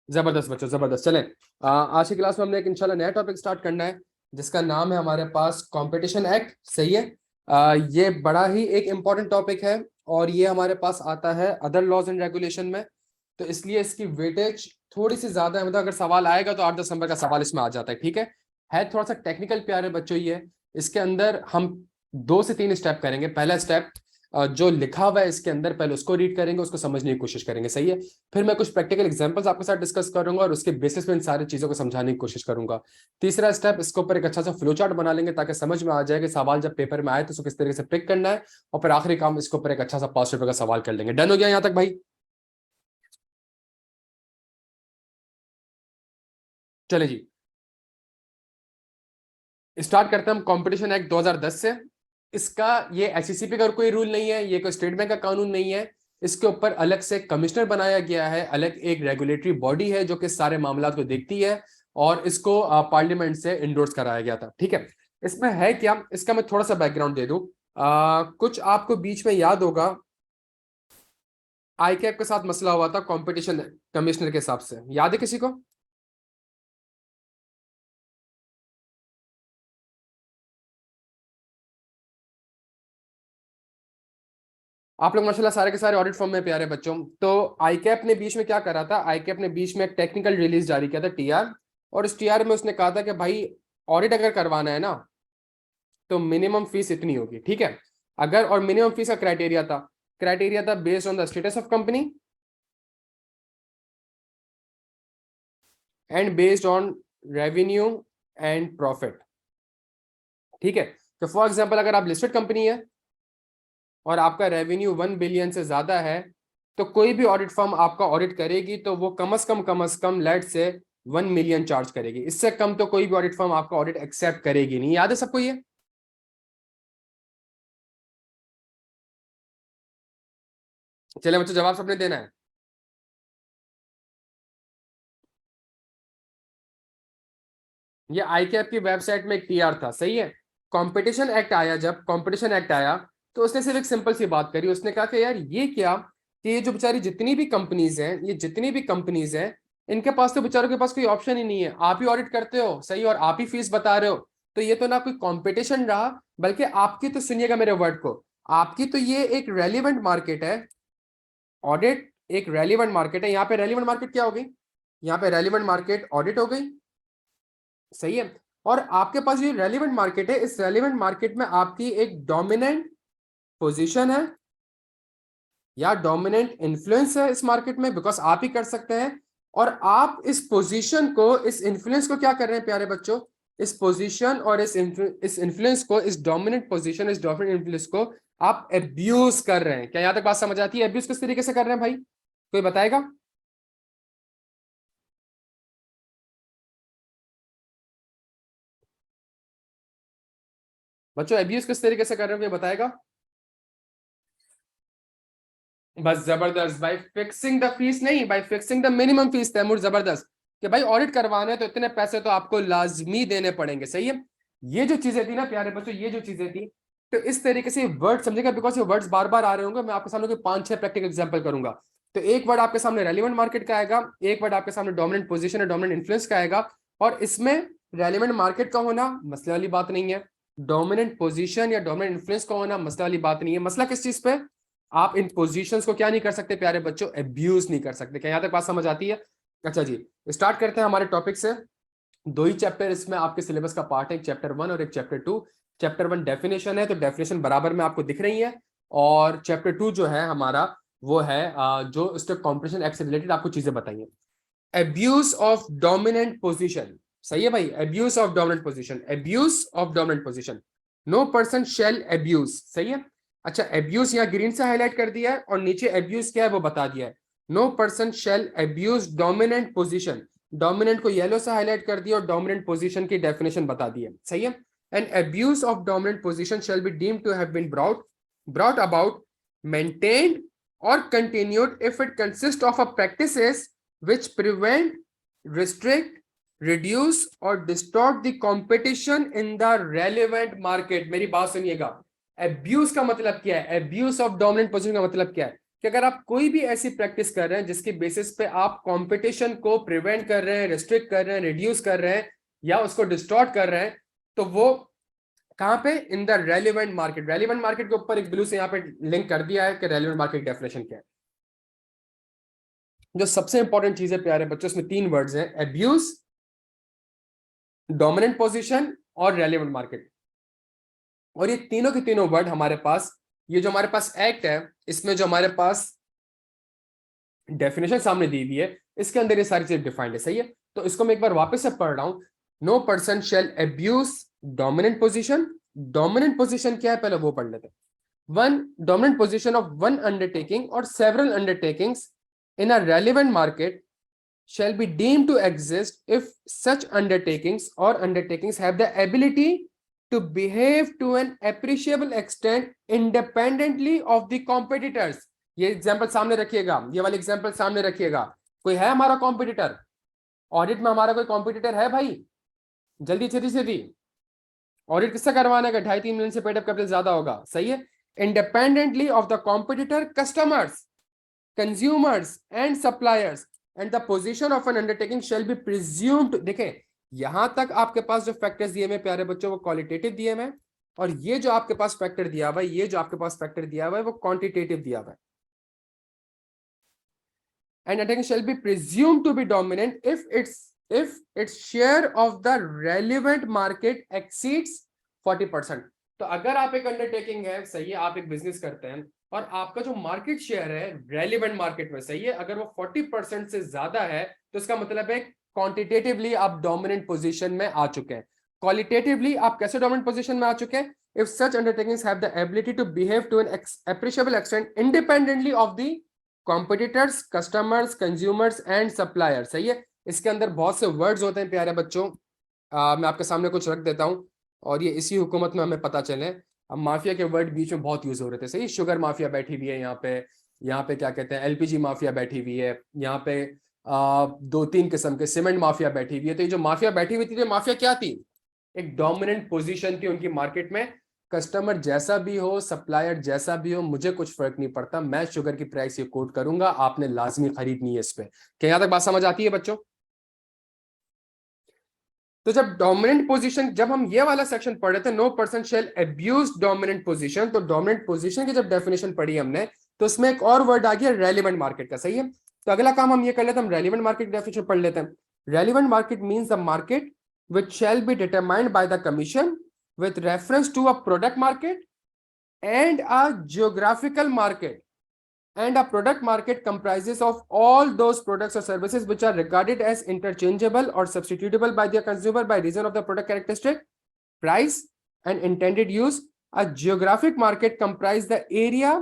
जबरदस्त बच्चों, जबरदस्त। चलें, आज की क्लास में हमने एक इंशाल्लाह नया टॉपिक स्टार्ट करना है जिसका नाम है हमारे पास कंपटीशन एक्ट। सही है। ये बड़ा ही एक इम्पॉर्टेंट टॉपिक है और ये हमारे पास आता है अदर लॉज एंड रेगुलेशन में, तो इसलिए इसकी वेटेज थोड़ी सी ज्यादा है। मतलब अगर सवाल आएगा तो 8-10 नंबर का सवाल इसमें आ जाता है। ठीक है थोड़ा सा टेक्निकल प्यारे बच्चों। ये इसके अंदर हम 2 से 3 स्टेप करेंगे। पहला स्टेप जो लिखा हुआ है इसके अंदर, पहले उसको रीड करेंगे, उसको समझने की कोशिश करेंगे। सही है। फिर मैं कुछ प्रैक्टिकल एग्जांपल्स आपके साथ डिस्कस करूंगा और उसके बेसिस पे इन सारी चीजों को समझाने की कोशिश करूंगा। तीसरा स्टेप, इसके ऊपर एक अच्छा सा फ्लो चार्ट बना लेंगे ताकि समझ में आ जाए कि सवाल जब पेपर में आए तो उसको किस तरीके से पिक करना है। और फिर आखिरी काम, इसके ऊपर एक अच्छा सा 5 रुपए का सवाल कर लेंगे। डन हो गया यहां तक भाई? चले जी, स्टार्ट करते हैं हम कंपटीशन एक्ट 2010 से। इसका ये एचसीसीपी का कोई रूल नहीं है, ये कोई स्टेट बैंक का कानून नहीं है। इसके ऊपर अलग से कमिश्नर बनाया गया है, अलग एक रेगुलेटरी बॉडी है जो कि सारे मामला को देखती है और इसको पार्लियामेंट से इंडोर्स कराया गया था। ठीक है। इसमें है क्या, इसका मैं थोड़ा सा बैकग्राउंड दे दूं। कुछ आपको बीच में याद होगा, आई कैप के साथ मसला हुआ था कंपटीशन कमिश्नर के हिसाब से, याद है किसी को? आप लोग माशाल्लाह सारे के सारे ऑडिट फॉर्म में प्यारे बच्चों। तो आईकैप ने बीच में क्या करा था, आईकैप ने बीच में एक टेक्निकल रिलीज जारी किया था, टीआर। और इस टीआर में उसने कहा था कि भाई ऑडिट अगर करवाना है ना तो मिनिमम फीस इतनी होगी। ठीक है। अगर, और मिनिमम फीस का क्राइटेरिया था based on the status of company and based on revenue and profit. ठीक है। तो फॉर एग्जाम्पल अगर आप लिस्टेड कंपनी है और आपका रेवेन्यू 1 बिलियन से ज्यादा है तो कोई भी ऑडिट फर्म आपका ऑडिट करेगी तो वो कम से कम लेट से 1 मिलियन चार्ज करेगी। इससे कम तो कोई भी ऑडिट फर्म आपका ऑडिट एक्सेप्ट करेगी नहीं। याद है सबको ये? चले बच्चों, जवाब सबने देना है। ये आईकैप की वेबसाइट में एक टीआर था। सही है। कंपटीशन एक्ट आया, जब कंपटीशन एक्ट आया तो उसने सिर्फ एक सिंपल सी बात करी। उसने कहा कि यार ये क्या, कि ये जो बेचारी जितनी भी कंपनीज हैं, ये जितनी भी कंपनीज हैं, इनके पास तो बेचारों के पास कोई ऑप्शन ही नहीं है। आप ही ऑडिट करते हो, सही, और आप ही फीस बता रहे हो। तो ये तो ना कोई कंपटीशन रहा, बल्कि आपकी तो, सुनिएगा मेरे वर्ड को, आपकी तो ये एक रेलिवेंट मार्केट है। ऑडिट एक रेलिवेंट मार्केट है। यहाँ पे रेलिवेंट मार्केट क्या हो गई? यहाँ पे रेलिवेंट मार्केट ऑडिट हो गई। सही है। और आपके पास ये रेलिवेंट मार्केट है, इस रेलिवेंट मार्केट में आपकी एक डोमिनेंट पोजीशन है या डोमिनेंट इन्फ्लुएंस है इस मार्केट में, बिकॉज आप ही कर सकते हैं। और आप इस पोजीशन को, इस इन्फ्लुएंस को क्या कर रहे हैं प्यारे बच्चों, इस पोजीशन और इस इन्फ्लुएंस को, इस डोमिनेंट पोजीशन, इस डोमिनेंट इन्फ्लुएंस को आप एब्यूज कर रहे हैं। क्या यहां तक बात समझ आती है? एब्यूज किस तरीके से कर रहे हैं भाई, कोई बताएगा? बच्चों एब्यूज किस तरीके से कर रहे हैं, कोई बताएगा? बस जबरदस्त भाई, फिक्सिंग द फीस नहीं भाई, fixing the minimum fees. Taimur जबरदस्त, कि भाई ऑडिट करवाना है तो इतने पैसे तो आपको लाजमी देने पड़ेंगे। सही है। ये जो चीजें थी ना प्यारे बच्चों, ये जो चीजें थी, तो इस तरीके से वर्ड समझेगा, बिकॉज ये वर्ड्स बार बार आ रहे होंगे। मैं आपके सामने 5-6 प्रैक्टिकल एग्जांपल करूंगा। तो एक वर्ड आपके सामने रेलिवेंट मार्केट का आएगा, एक वर्ड आपके सामने डोमिनेंट पोजीशन है, डोमिनेंट इन्फ्लुएंस का आएगा। और इसमें रेलिवेंट मार्केट का होना मसले वाली बात नहीं है, डोमिनेंट पोजीशन या डोमिनेंट इन्फ्लुएंस का होना मसले वाली बात नहीं है। मसला किस चीज पे, आप इन पोजीशंस को क्या नहीं कर सकते प्यारे बच्चों, एब्यूज नहीं कर सकते। क्या यहां तक बात समझ आती है? अच्छा जी, स्टार्ट करते हैं हमारे टॉपिक से। 2 ही चैप्टर इसमें आपके सिलेबस का पार्ट है, एक चैप्टर 1 और एक चैप्टर 2। चैप्टर 1 डेफिनेशन है, तो डेफिनेशन बराबर में आपको दिख रही है। और चैप्टर 2 जो है हमारा, वो है जो स्टेट कॉम्पिटिशन एक्ट से रिलेटेड आपको चीजें बताइए। Abuse of dominant position. सही है भाई, abuse of dominant position, abuse of dominant position. No person shall abuse. सही है। अच्छा, एब्यूज यहाँ ग्रीन से हाईलाइट कर दिया है और नीचे एब्यूज क्या है वो बता दिया है। No person shall abuse dominant position, dominant को येलो से हाईलाइट कर दिया और डोमिनेंट पोजिशन की डेफिनेशन बता दी है। सही है। And abuse of dominant position shall be deemed to have been brought about, maintained or continued if it consists of a practices which prevent, restrict, reduce or distort the competition in the relevant market। मेरी बात सुनिएगा, abuse का मतलब क्या है, abuse of dominant position का मतलब क्या है, कि अगर आप कोई भी ऐसी प्रैक्टिस कर रहे हैं जिसकी बेसिस पे आप कंपटीशन को प्रिवेंट कर रहे हैं, रिस्ट्रिक्ट कर रहे हैं, रिड्यूस कर रहे हैं या उसको डिस्टॉर्ट कर रहे हैं, तो वो कहां पे? In the relevant market. Relevant market के ऊपर एक ब्लू से यहाँ पे लिंक कर दिया है कि रेलिवेंट मार्केट डेफिनेशन क्या है। जो सबसे इंपॉर्टेंट चीज है प्यारे बच्चों, इसमें 3 वर्ड्स हैं: एब्यूज, डोमिनेंट पोजीशन और रेलिवेंट मार्केट। और ये तीनों के तीनों वर्ड हमारे पास, ये जो हमारे पास एक्ट है, इसमें जो हमारे पास डेफिनेशन सामने दी हुई है, इसके अंदर ये सारी चीजें डिफाइंड है। सही है, तो इसको मैं एक बार वापस से पढ़ रहा हूं। No person shall abuse dominant position. Dominant position क्या है, पहले वो पढ़ लेते हैं। One dominant position of one undertaking और several undertakings in a relevant market shall be deemed to exist if such undertakings have the ability to behave to an appreciable extent independently of the competitors। ये example सामने रखिएगा, ये वाले example सामने रखिएगा। कोई है हमारा कॉम्पिटिटर? ऑडिट में हमारा कोई कॉम्पिटिटर है भाई? जल्दी छेती छेती ऑडिट किससे करवाना है? 2.5-3 मिलियन से पेड अप कैपिटल ज्यादा होगा। सही है। Independently of the competitor, customers, consumers and suppliers and the position of an undertaking shall be presumed। देखें, यहां तक आपके पास जो फैक्टर्स दिए हैं प्यारे बच्चों, वो क्वालिटेटिव दिए हैं, और ये जो आपके पास फैक्टर दिया हुआ है, ये जो आपके पास फैक्टर दिया हुआ है, वो क्वांटिटेटिव दिया हुआ है। And undertaking shall be presumed to be dominant if its share of the relevant market exceeds 40%। तो अगर आप एक अंडरटेकिंग है, सही है, आप एक बिजनेस करते हैं और आपका जो मार्केट शेयर है रेलिवेंट मार्केट में, सही है, अगर वो 40% से ज्यादा है, तो इसका मतलब है क्वांटिटेटिवली आप डोमिनेंट पोजीशन में आ चुके हैं। क्वालिटेटिवली आप कैसे डोमिनेंट पोजीशन में आ चुके हैं? If such undertakings have the ability to behave to an appreciable extent independently of the competitors, customers, consumers and supplier. सही है। इसके अंदर बहुत से वर्ड्स होते हैं प्यारे बच्चों, मैं आपके सामने कुछ रख देता हूं, और ये इसी हुकूमत में हमें पता चले। अब माफिया के वर्ड बीच में बहुत यूज हो रहे थे। सही, शुगर माफिया बैठी हुई है यहाँ पे क्या कहते हैं, एलपीजी माफिया बैठी हुई है, यहाँ पे 2-3 किस्म के सीमेंट माफिया बैठी हुई है। तो ये जो माफिया बैठी हुई थी, ये माफिया क्या थी? एक डोमिनेंट पोजीशन थी उनकी मार्केट में। कस्टमर जैसा भी हो, सप्लायर जैसा भी हो, मुझे कुछ फर्क नहीं पड़ता, मैं शुगर की प्राइस ये कोट करूंगा, आपने लाजमी खरीदनी है इस पे। क्या यहां तक बात समझ आती है बच्चों? तो जब डोमिनेंट पोजीशन, जब हम ये वाला सेक्शन पढ़ रहे थे, no person shall abuse dominant position, तो डोमिनेंट पोजीशन की जब डेफिनेशन पढ़ी हमने, तो उसमें एक और वर्ड आ गया रेलिवेंट मार्केट का। सही है, तो अगला काम हम ये कर लेते हैं, हम रेलिवेंट मार्केट डेफिनेशन पढ़ लेते हैं। Relevant market means the market which shall be determined by the commission with reference to a product market and a geographical market, and a product market comprises of all those products or services which are regarded as interchangeable or substitutable by the consumer by reason of the product characteristic, price and intended use. A geographic market comprises the area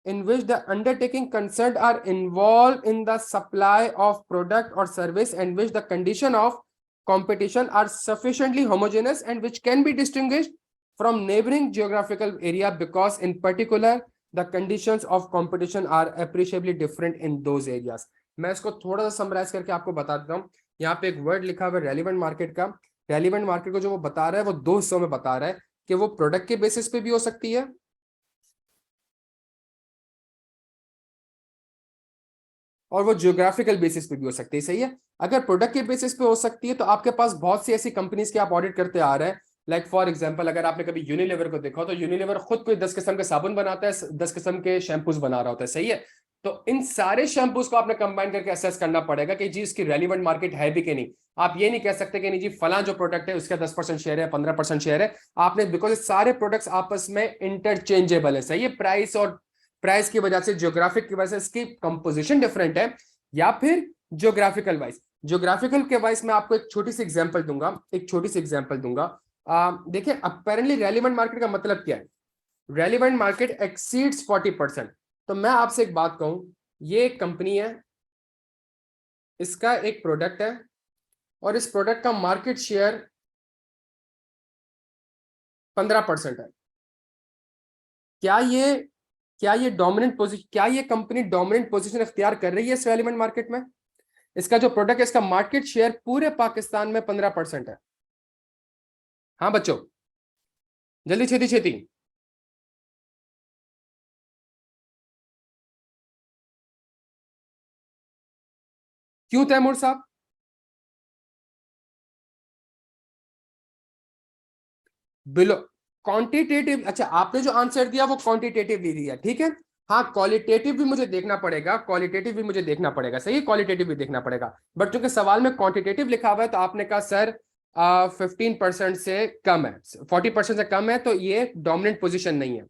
in which the undertaking concerned are involved in the supply of product or service, and which the condition of competition are sufficiently homogeneous and which can be distinguished from neighboring geographical area because in particular the conditions of competition are appreciably different in those areas। मैं इसको थोड़ा सा summarise करके आपको बता देता हूँ। यहाँ पे एक वर्ड लिखा हुआ है रेलिवेंट मार्केट का। रेलिवेंट मार्केट को जो वो बता रहा है, वो 2 हिस्सों में बता रहा है कि वो प्रोडक्ट के बेसिस पे भी हो सकती है और वो जियोग्राफिकल बेसिस पे भी हो सकती है। सही है, अगर प्रोडक्ट के बेसिस पे हो सकती है तो आपके पास बहुत सी ऐसी कंपनीज के आप ऑडिट करते आ रहे हैं। लाइक फॉर एग्जांपल, अगर आपने कभी यूनिलीवर को देखा, तो यूनिलीवर खुद कोई 10 किस्म के साबुन बनाता है, 10 किस्म के शैम्पूज बना रहा होता है। सही है, तो इन सारे शैम्पूज को आपने कंबाइन करके असेस करना पड़ेगा कि जी इसकी रेलिवेंट मार्केट है भी कि नहीं। आप ये नहीं कह सकते कि नहीं जी फला जो प्रोडक्ट है उसका 10% शेयर है, 15% शेयर है। आपने, बिकॉज सारे प्रोडक्ट्स आपस में इंटरचेंजेबल है। सही है, प्राइस की वजह से, ज्योग्राफिक की वजह से इसकी कंपोजिशन डिफरेंट है, या फिर ज्योग्राफिकल वाइज। ज्योग्राफिकल के वाइज मैं आपको एक छोटी सी एग्जांपल दूंगा, देखिए अपेरेंटली रेलिवेंट मार्केट का मतलब क्या है? Relevant market exceeds 40%। तो मैं आपसे एक बात कहूं, ये एक कंपनी है, इसका एक प्रोडक्ट है और इस प्रोडक्ट का मार्केट शेयर 15% है। क्या ये डोमिनेंट पोजीशन, क्या ये कंपनी डोमिनेंट पोजीशन इख्तियार कर रही है इस रेलिवेंट मार्केट में? इसका जो प्रोडक्ट है, इसका मार्केट शेयर पूरे पाकिस्तान में 15% है। हाँ बच्चों, जल्दी छेती छेती। क्यों तैमूर साहब? बिलो क्वांटिटेटिव, अच्छा आपने जो आंसर दिया वो क्वांटिटेटिवली दिया, ठीक है। हाँ क्वालिटेटिव भी मुझे देखना पड़ेगा, क्वालिटेटिव भी मुझे देखना पड़ेगा, सही है, क्वालिटेटिव भी देखना पड़ेगा। बट चूंकि सवाल में क्वांटिटेटिव लिखा हुआ है तो आपने कहा सर 15% से कम है, 40% से कम है, तो ये डोमिनेंट पोजिशन नहीं है।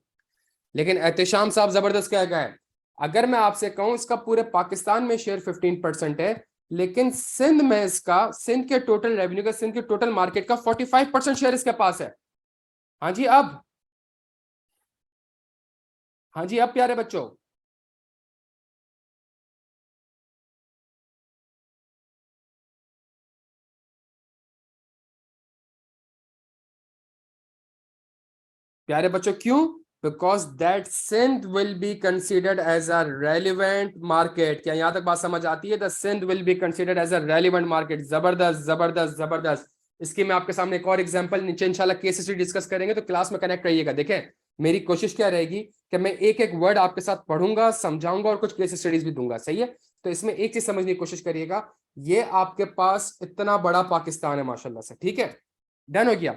लेकिन एहतेशाम साहब जबरदस्त क्या गया है, अगर मैं आपसे कहूं इसका पूरे पाकिस्तान में शेयर 15% है, लेकिन सिंध में इसका, सिंध के टोटल रेवेन्यू का, सिंध के टोटल मार्केट का 45% शेयर इसके पास है। हाँ जी अब, हाँ जी अब प्यारे बच्चों, प्यारे बच्चों क्यों? Because that Sindh will be considered as a relevant market. क्या यहां तक बात समझ आती है? The Sindh will be considered as a relevant market. जबरदस्त जबरदस्त जबरदस्त। इसकी मैं आपके सामने एक और एग्जांपल नीचे इंशाल्लाह केस स्टडी डिस्कस करेंगे, तो क्लास में कनेक्ट रहिएगा। देखें मेरी कोशिश क्या रहेगी कि मैं एक एक वर्ड आपके साथ पढ़ूंगा, समझाऊंगा और कुछ केस स्टडीज भी दूंगा, सही है। तो इसमें एक चीज समझने की कोशिश करिएगा, ये आपके पास इतना बड़ा पाकिस्तान है माशाल्लाह से, ठीक है, डन हो गया।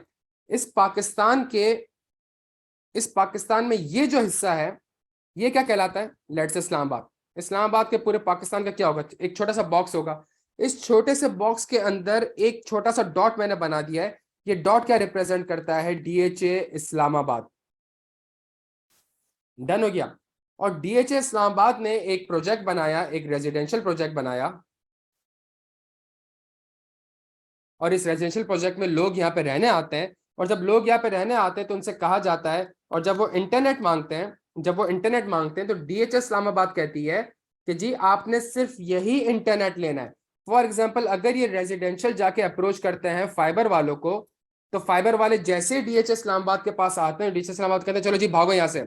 इस पाकिस्तान के, इस पाकिस्तान में ये जो हिस्सा है ये क्या कहलाता है? Let's say Islamabad. इस्लामाबाद के पूरे पाकिस्तान का क्या होगा? एक छोटा सा बॉक्स होगा, इस छोटे से बॉक्स के अंदर एक छोटा सा डॉट मैंने बना दिया है। ये डॉट क्या रिप्रेजेंट करता है? डीएचए इस्लामाबाद। डन हो गया। और डीएचए इस्लामाबाद ने एक प्रोजेक्ट बनाया, एक रेजिडेंशियल प्रोजेक्ट बनाया, और इस रेजिडेंशियल प्रोजेक्ट में लोग यहाँ पे रहने आते हैं, और जब लोग यहाँ पे रहने आते हैं तो उनसे कहा जाता है, और जब वो इंटरनेट मांगते हैं, जब वो इंटरनेट मांगते हैं तो डीएचएस इस्लामाबाद कहती है कि जी आपने सिर्फ यही इंटरनेट लेना है। फॉर एग्जाम्पल अगर ये रेजिडेंशियल जाके अप्रोच करते हैं फाइबर वालों को, तो फाइबर वाले जैसे डीएचएस इस्लामाबाद के पास आते हैं, डीएचएस इस्लामाबाद कहते हैं चलो जी भागो यहाँ से,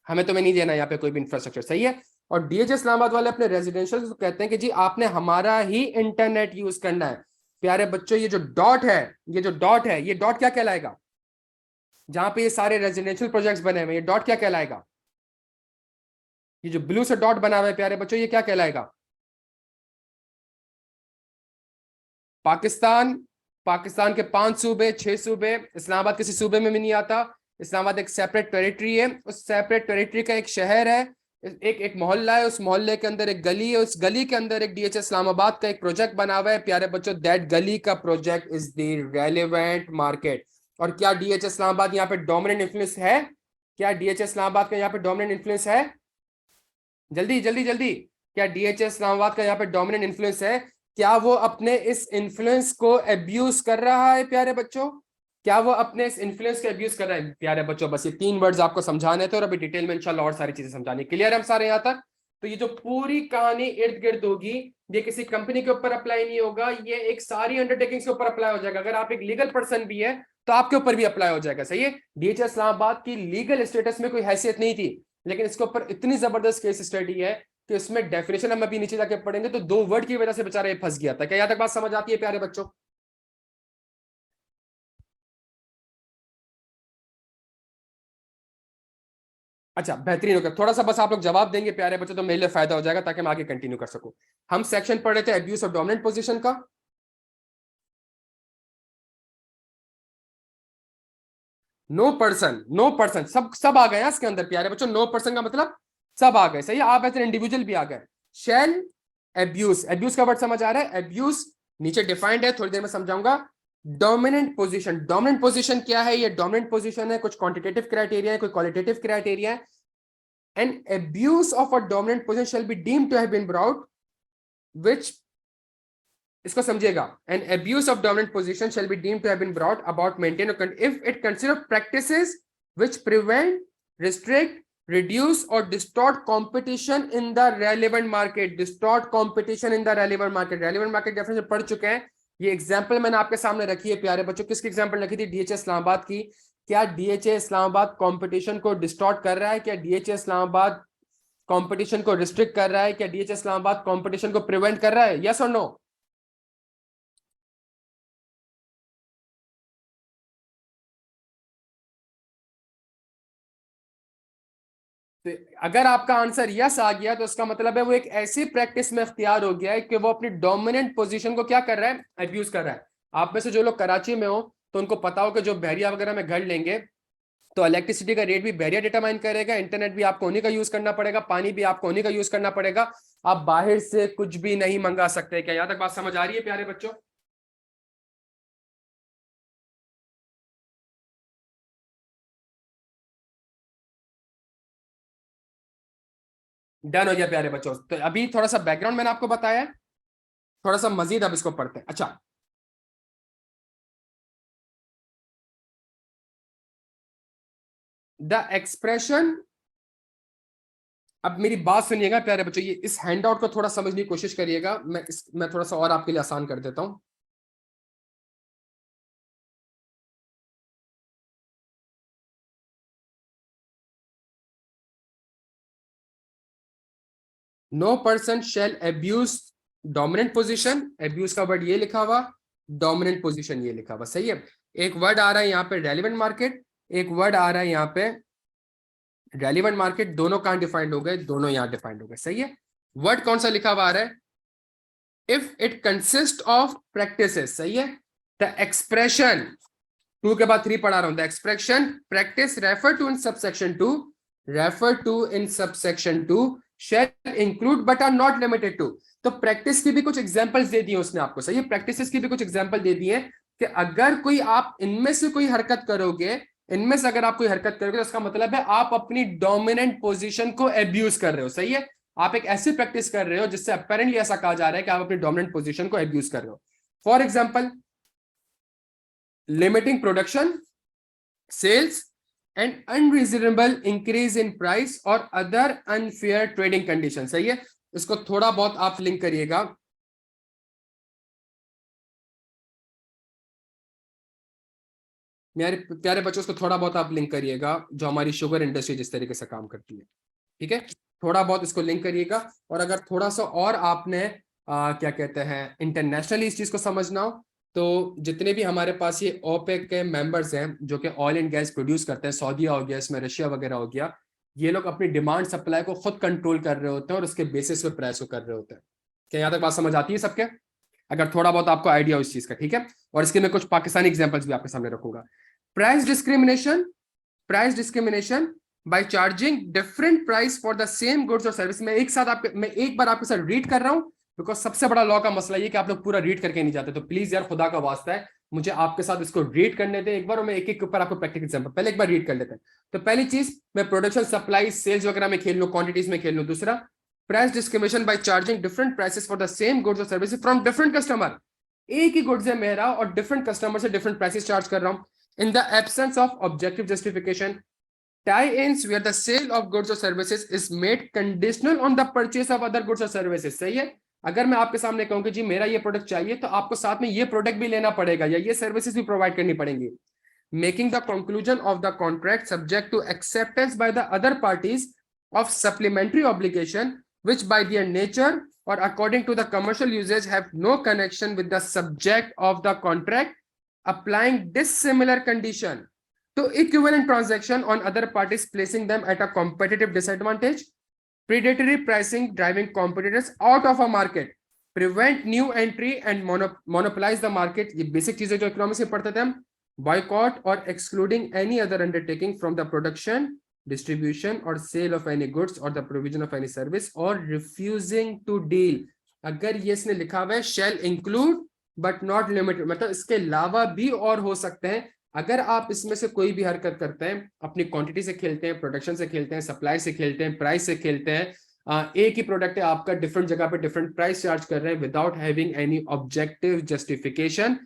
हमें तुम्हें नहीं देना यहाँ पे कोई भी इंफ्रास्ट्रक्चर, सही है। और डीएचएस इस्लामाबाद वाले अपने रेजिडेंशियल कहते हैं कि जी आपने हमारा ही इंटरनेट यूज करना है। प्यारे बच्चों ये जो डॉट है, ये जो डॉट है, ये डॉट क्या कहलाएगा? जहां पे ये सारे रेजिडेंशियल प्रोजेक्ट्स बने हुए, ये डॉट क्या कहलाएगा? ये जो ब्लू से डॉट बना हुआ है प्यारे बच्चों, ये क्या कहलाएगा? पाकिस्तान। पाकिस्तान के 5 सूबे, 6 सूबे, इस्लामाबाद किसी सूबे में भी नहीं आता। इस्लामाबाद एक सेपरेट टेरिटरी है, उस सेपरेट टेरिटरी का एक शहर है, एक एक मोहल्ला है, उस मोहल्ले के अंदर एक गली है, उस गली के अंदर एक डीएचएस इस्लामाबाद का एक प्रोजेक्ट बना हुआ है। प्यारे बच्चों दैट गली का project is the relevant market. और क्या डीएचएस इस्लामाबाद यहाँ पे डोमिनेंट इन्फ्लुएंस है? क्या डीएचएस इस्लामाबाद का यहाँ पे डोमिनेंट इन्फ्लुएंस है? जल्दी जल्दी जल्दी, क्या डीएचएस इस्लामाबाद का यहाँ पे डोमिनेंट इन्फ्लुएंस है? क्या वो अपने इस इन्फ्लुएंस को एब्यूज कर रहा है प्यारे बच्चों? क्या वो अपने इस इन्फ्लुएंस को एब्यूज कर रहा है प्यारे बच्चों? बस ये 3 वर्ड्स आपको समझाने थे और अभी डिटेल में इंशाल्लाह और सारी चीजें समझानी। क्लियर है हम सारे यहाँ तक? तो ये जो पूरी कहानी इर्द गिर्द होगी, ये किसी कंपनी के ऊपर अप्लाई नहीं होगा, ये एक सारी अंडरटेकिंग्स के ऊपर अप्लाई हो जाएगा। अगर आप एक लीगल पर्सन भी है तो आपके ऊपर भी अप्लाई हो जाएगा, सही है। डीएचएस इस्लामाबाद की लीगल स्टेटस में कोई हैसियत नहीं थी, लेकिन इसके ऊपर इतनी जबरदस्त केस स्टडी है कि इसमें डेफिनेशन हम अभी नीचे जाके पढ़ेंगे, तो 2 वर्ड की वजह से बेचारा ये फंस गया था। क्या यहां तक बात समझ आती है प्यारे बच्चों? अच्छा बेहतरीन होगा, थोड़ा सा बस आप लोग जवाब देंगे प्यारे बच्चों तो मेरे लिए फायदा हो जाएगा, ताकि मैं आगे कंटिन्यू कर सकूं। हम सेक्शन पढ़ रहे थे एब्यूज ऑफ डोमिनेंट पोजीशन का। नो पर्सन, नो पर्सन, सब सब आ गए हैं इसके अंदर प्यारे बच्चों। नो पर्सन का मतलब सब आ गए, सही है, आप एज एन इंडिविजुअल भी आ गए। शेल एब्यूज, एब्यूज का वर्ड समझ आ रहा है? एब्यूज नीचे डिफाइंड है, थोड़ी देर में समझाऊंगा। डोमिनेंट पोजीशन, डोमिनेंट पोजीशन क्या है? ये डोमिनेंट पोजीशन है, कुछ क्वांटिटेटिव क्राइटेरिया है, कोई क्वालिटेटिव क्राइटेरिया है। An abuse of a dominant position shall be deemed to have been brought, which, इसको समझिएगा, an abuse of dominant position shall be deemed to have been brought about, maintain or if it consider practices which prevent, restrict, reduce or distort competition in the relevant market। distort competition in the relevant market, relevant market definition पढ़ चुके हैं। ये example मैंने आपके सामने रखी है प्यारे बच्चों। किसकी एग्जांपल रखी थी? डीएचए इस्लामाबाद की। क्या डीएचए इस्लामाबाद कंपटीशन को डिस्टॉर्ट कर रहा है? क्या डीएचए इस्लामाबाद कंपटीशन को रिस्ट्रिक्ट कर रहा है? क्या डीएचए इस्लामाबाद कंपटीशन को प्रिवेंट कर रहा है? यस और नो? तो अगर आपका आंसर यस आ गया तो उसका मतलब है वो एक ऐसी प्रैक्टिस में इख्तियार हो गया है कि वो अपनी डोमिनेंट पोजीशन को क्या कर रहा है, अब्यूज कर रहा है। आप में से जो लोग कराची में हो तो उनको पता हो कि जो बहरिया वगैरह में घर लेंगे तो इलेक्ट्रिसिटी का रेट भी बैरियर डिटरमाइन करेगा, इंटरनेट भी आपको उन्हीं का यूज करना पड़ेगा, पानी भी आपको उन्हीं का यूज करना पड़ेगा। आप बाहर से कुछ भी नहीं मंगा सकते। क्या यहां तक बात समझ आ रही है प्यारे बच्चों? डन हो गया प्यारे बच्चों। तो अभी थोड़ा सा बैकग्राउंड मैंने आपको बताया है, थोड़ा सा मजीद अब इसको पढ़ते हैं। अच्छा, द एक्सप्रेशन, अब मेरी बात सुनिएगा प्यारे बच्चों, ये इस हैंडआउट को थोड़ा समझने की कोशिश करिएगा। मैं थोड़ा सा और आपके लिए आसान कर देता हूं। No person shall abuse dominant position, abuse का वर्ड ये लिखा हुआ, डोमिनेंट पोजीशन ये लिखा हुआ, सही है। एक वर्ड आ रहा है यहाँ पे रेलिवेंट मार्केट, एक वर्ड आ रहा है यहाँ पे रेलिवेंट मार्केट, दोनों कहां डिफाइंड हो गए, दोनों यहाँ डिफाइंड हो गए, सही है। वर्ड कौन सा लिखा हुआ आ रहा है, if it consist of practices, सही है। द एक्सप्रेशन, टू के बाद थ्री पढ़ा रहा हूं, the expression practice refer to in subsection two, refer to in subsection two shall include but are not limited to. तो प्रैक्टिस की भी कुछ एग्जांपल्स दे दिए उसने आपको, सही है। प्रैक्टिसेस की भी कुछ एग्जांपल दे दिए कि अगर कोई आप इनमें से कोई हरकत करोगे, इनमें से अगर आप कोई हरकत करोगे तो इसका मतलब है आप अपनी डोमिनेंट पोजीशन को एब्यूज कर रहे हो, सही है। आप एक ऐसी प्रैक्टिस कर रहे हो जिससे अपेरेंटली ऐसा कहा जा रहा है कि आप अपनी डोमिनेंट पोजीशन को एब्यूज कर रहे हो। For example, limiting production, sales and unreasonable increase in price और अदर अनफेयर ट्रेडिंग कंडीशन, सही है। इसको थोड़ा बहुत आप लिंक करिएगा। मेरे प्यारे बच्चों, उसको थोड़ा बहुत आप लिंक करिएगा जो हमारी शुगर इंडस्ट्री जिस तरीके से काम करती है, ठीक है। थोड़ा बहुत इसको लिंक करिएगा। और अगर थोड़ा सा और आपने क्या कहते हैं इंटरनेशनली इस चीज को समझना हो, तो जितने भी हमारे पास ये ओपेक के मेंबर्स हैं जो कि ऑयल एंड गैस प्रोड्यूस करते हैं, सऊदीया हो गया, इसमें रशिया वगैरह हो गया, ये लोग अपनी डिमांड सप्लाई को खुद कंट्रोल कर रहे होते हैं और उसके बेसिस पे प्राइस को कर रहे होते हैं। क्या यहाँ तक बात समझ आती है सबके? अगर थोड़ा बहुत आपको आइडिया हो इस चीज का, ठीक है। और इसके मैं कुछ पाकिस्तानी एग्जांपल्स भी आपके सामने रखूंगा। Price discrimination, price discrimination by charging different price for the same goods और सर्विस। मैं एक बार आपके साथ रीड कर रहा हूं, बिकॉज सबसे बड़ा लॉ का मसला ये कि आप लोग पूरा रीड करके नहीं जाते। तो प्लीज यार, खुदा का वास्ता है, मुझे आपके साथ इसको रीड करने दें एक बार, और मैं एक एक के ऊपर आपको प्रैक्टिकल एग्जांपल पहले एक बार रीड कर लेते हैं। तो पहली चीज, मैं प्रोडक्शन सप्लाई सेल्स वगैरह में खेल लूं, क्वांटिटीज में खेल लूं। दूसरा, price discrimination by charging different prices for the same goods और सर्विसेज फ्रॉम डिफरेंट कस्टमर। एक ही गुड्स है मेरा और डिफरेंट कस्टमर से डिफरेंट प्राइसेस चार्ज कर रहा हूं। In the absence of objective justification, tie-ins where the sale of goods or services is made conditional on the purchase of other goods or services, सही है। अगर मैं आपके सामने कहूं कि जी मेरा ये प्रोडक्ट चाहिए, तो आपको साथ में ये प्रोडक्ट भी लेना पड़ेगा या ये सर्विसेज भी प्रोवाइड करनी पड़ेंगी। Making the conclusion of the contract subject to acceptance by the other parties of supplementary obligation which by their nature or according to the commercial usage have no connection with the subject of the contract, applying dissimilar condition to equivalent transaction on other parties, placing them at a competitive disadvantage, predatory pricing driving competitors out of a market, prevent new entry and monopolize the market। ये basic चीजें जो economics में पढ़ते थे हम। boycott or excluding any other undertaking from the production, distribution or sale of any goods or the provision of any service, or refusing to deal। अगर ये इसने लिखा हुआ है shall include but not limited, मतलब इसके अलावा भी और हो सकते हैं। अगर आप इसमें से कोई भी हरकत करते हैं, अपनी क्वांटिटी से खेलते हैं, प्रोडक्शन से खेलते हैं, सप्लाई से खेलते हैं, प्राइस से खेलते हैं, एक ही प्रोडक्ट है आपका, डिफरेंट जगह पे डिफरेंट प्राइस चार्ज कर रहे हैं without having any objective justification,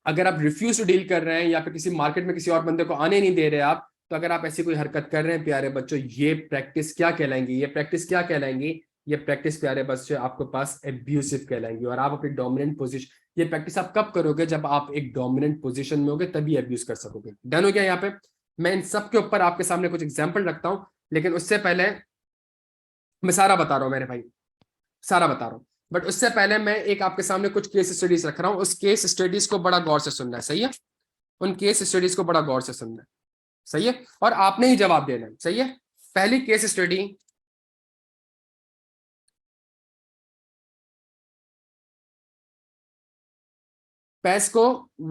अगर आप रिफ्यूज टू डील कर रहे हैं या फिर किसी मार्केट में किसी और बंदे को आने नहीं दे रहे आप, तो अगर आप ऐसी कोई हरकत कर रहे हैं प्यारे बच्चों, ये प्रैक्टिस क्या कहलाएंगी, ये प्रैक्टिस क्या कहलाएंगी, ये प्रैक्टिस प्यारे बच्चों आपके पास एब्यूसिव कहलाएंगी। और आप अपनी डोमिनेंट पोजीशन, ये प्रैक्टिस आप कब करोगे, जब आप एक डोमिनेंट पोजीशन में होगे तभी एब्यूज कर सकोगे। डन हो गया? यहाँ पे मैं इन सब के ऊपर आपके सामने कुछ एग्जाम्पल रखता हूं, लेकिन उससे पहले मैं सारा बता रहा हूं मेरे भाई, सारा बता रहा हूं, बट उससे पहले मैं एक आपके सामने कुछ केस स्टडीज रख रहा हूं। उस केस स्टडीज को बड़ा गौर से सुनना है, सही है। उन केस स्टडीज को बड़ा गौर से सुनना है, सही है, और आपने ही जवाब देना है, सही है। पहली case study, PESCO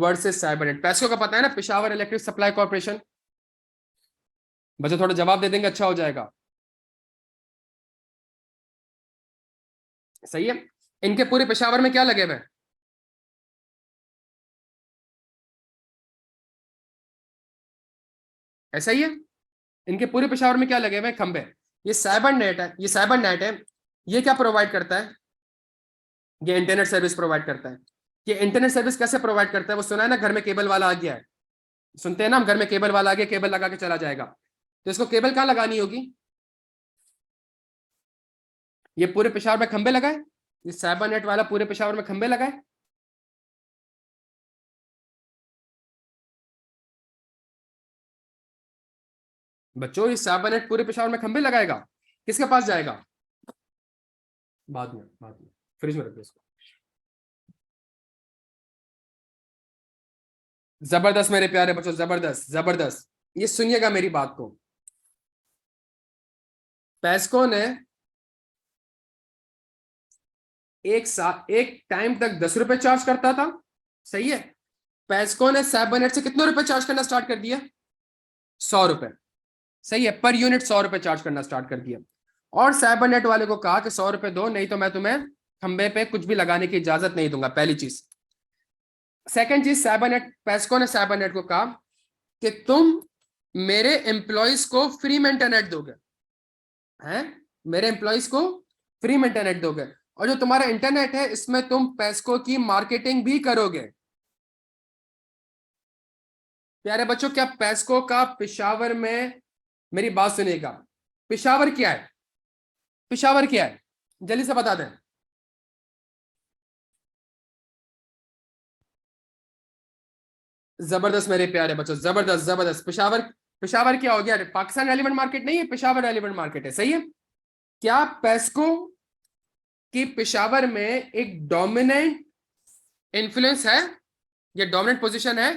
versus Cybernet. PESCO का पता है ना, पेशावर इलेक्ट्रिक सप्लाई कॉर्पोरेशन। बच्चे थोड़ा जवाब दे देंगे, अच्छा हो जाएगा। सही है। इनके पूरे पेशावर में क्या लगे हुए हैं? ऐसा ही है। इनके पूरे पेशावर में क्या लगे हुए हैं? खंबे। ये साइबर नेट है, ये साइबर नेट है। ये क्या प्रोवाइड करता है? ये इंटरनेट सर्विस प्रोवाइड करता है। ये इंटरनेट सर्विस कैसे प्रोवाइड करता है? वो सुना है ना, घर में केबल वाला आ गया है। सुनते हैं ना हम, घर में केबल वाला आ गया, केबल लगा के चला जाएगा। तो इसको केबल कहां लगानी होगी? ये पूरे पेशावर में खंबे लगाए। ये साइबर नेट वाला पूरे पेशावर में खंबे लगाए। बच्चों, ये साइबर नेट पूरे पेशावर में खंबे लगाएगा। किसके पास जाएगा? बाद में फ्रिज में रख दो इसको। जबरदस्त मेरे प्यारे बच्चों, जबरदस्त जबरदस्त। ये सुनिएगा मेरी बात को। पेस्को ने एक टाइम तक 10 रुपए चार्ज करता था। सही है। पेस्को ने साइबरनेट से कितने रुपए चार्ज करना स्टार्ट कर दिया? 100 रुपए। सही है, पर यूनिट 100 रुपए चार्ज करना स्टार्ट कर दिया। और साइबरनेट वाले को कहा कि 100 रुपए दो, नहीं तो मैं तुम्हें खंबे पे कुछ भी लगाने की इजाजत नहीं दूंगा। पहली चीज। सेकंड चीज, साइबरनेट, पेस्को ने साइबरनेट को कहा कि तुम मेरे एम्प्लॉयज को फ्री में इंटरनेट दोगे। हैं? मेरे एम्प्लॉयज को फ्री में इंटरनेट दोगे, और जो तुम्हारा इंटरनेट है इसमें तुम पेस्को की मार्केटिंग भी करोगे। प्यारे बच्चों, क्या पेस्को का पिशावर में, मेरी बात सुनिएगा, पिशावर क्या है? पिशावर क्या है? जल्दी से बता दें। जबरदस्त मेरे प्यारे बच्चों, जबरदस्त जबरदस्त। पिशावर, पिशावर क्या हो गया? पाकिस्तान रेलिवेंट मार्केट नहीं है, पिशावर रेलिवेंट मार्केट है। सही है। क्या पेस्को की पिशावर में एक डोमिनेंट इन्फ्लुएंस है? ये डोमिनेंट पोजीशन है?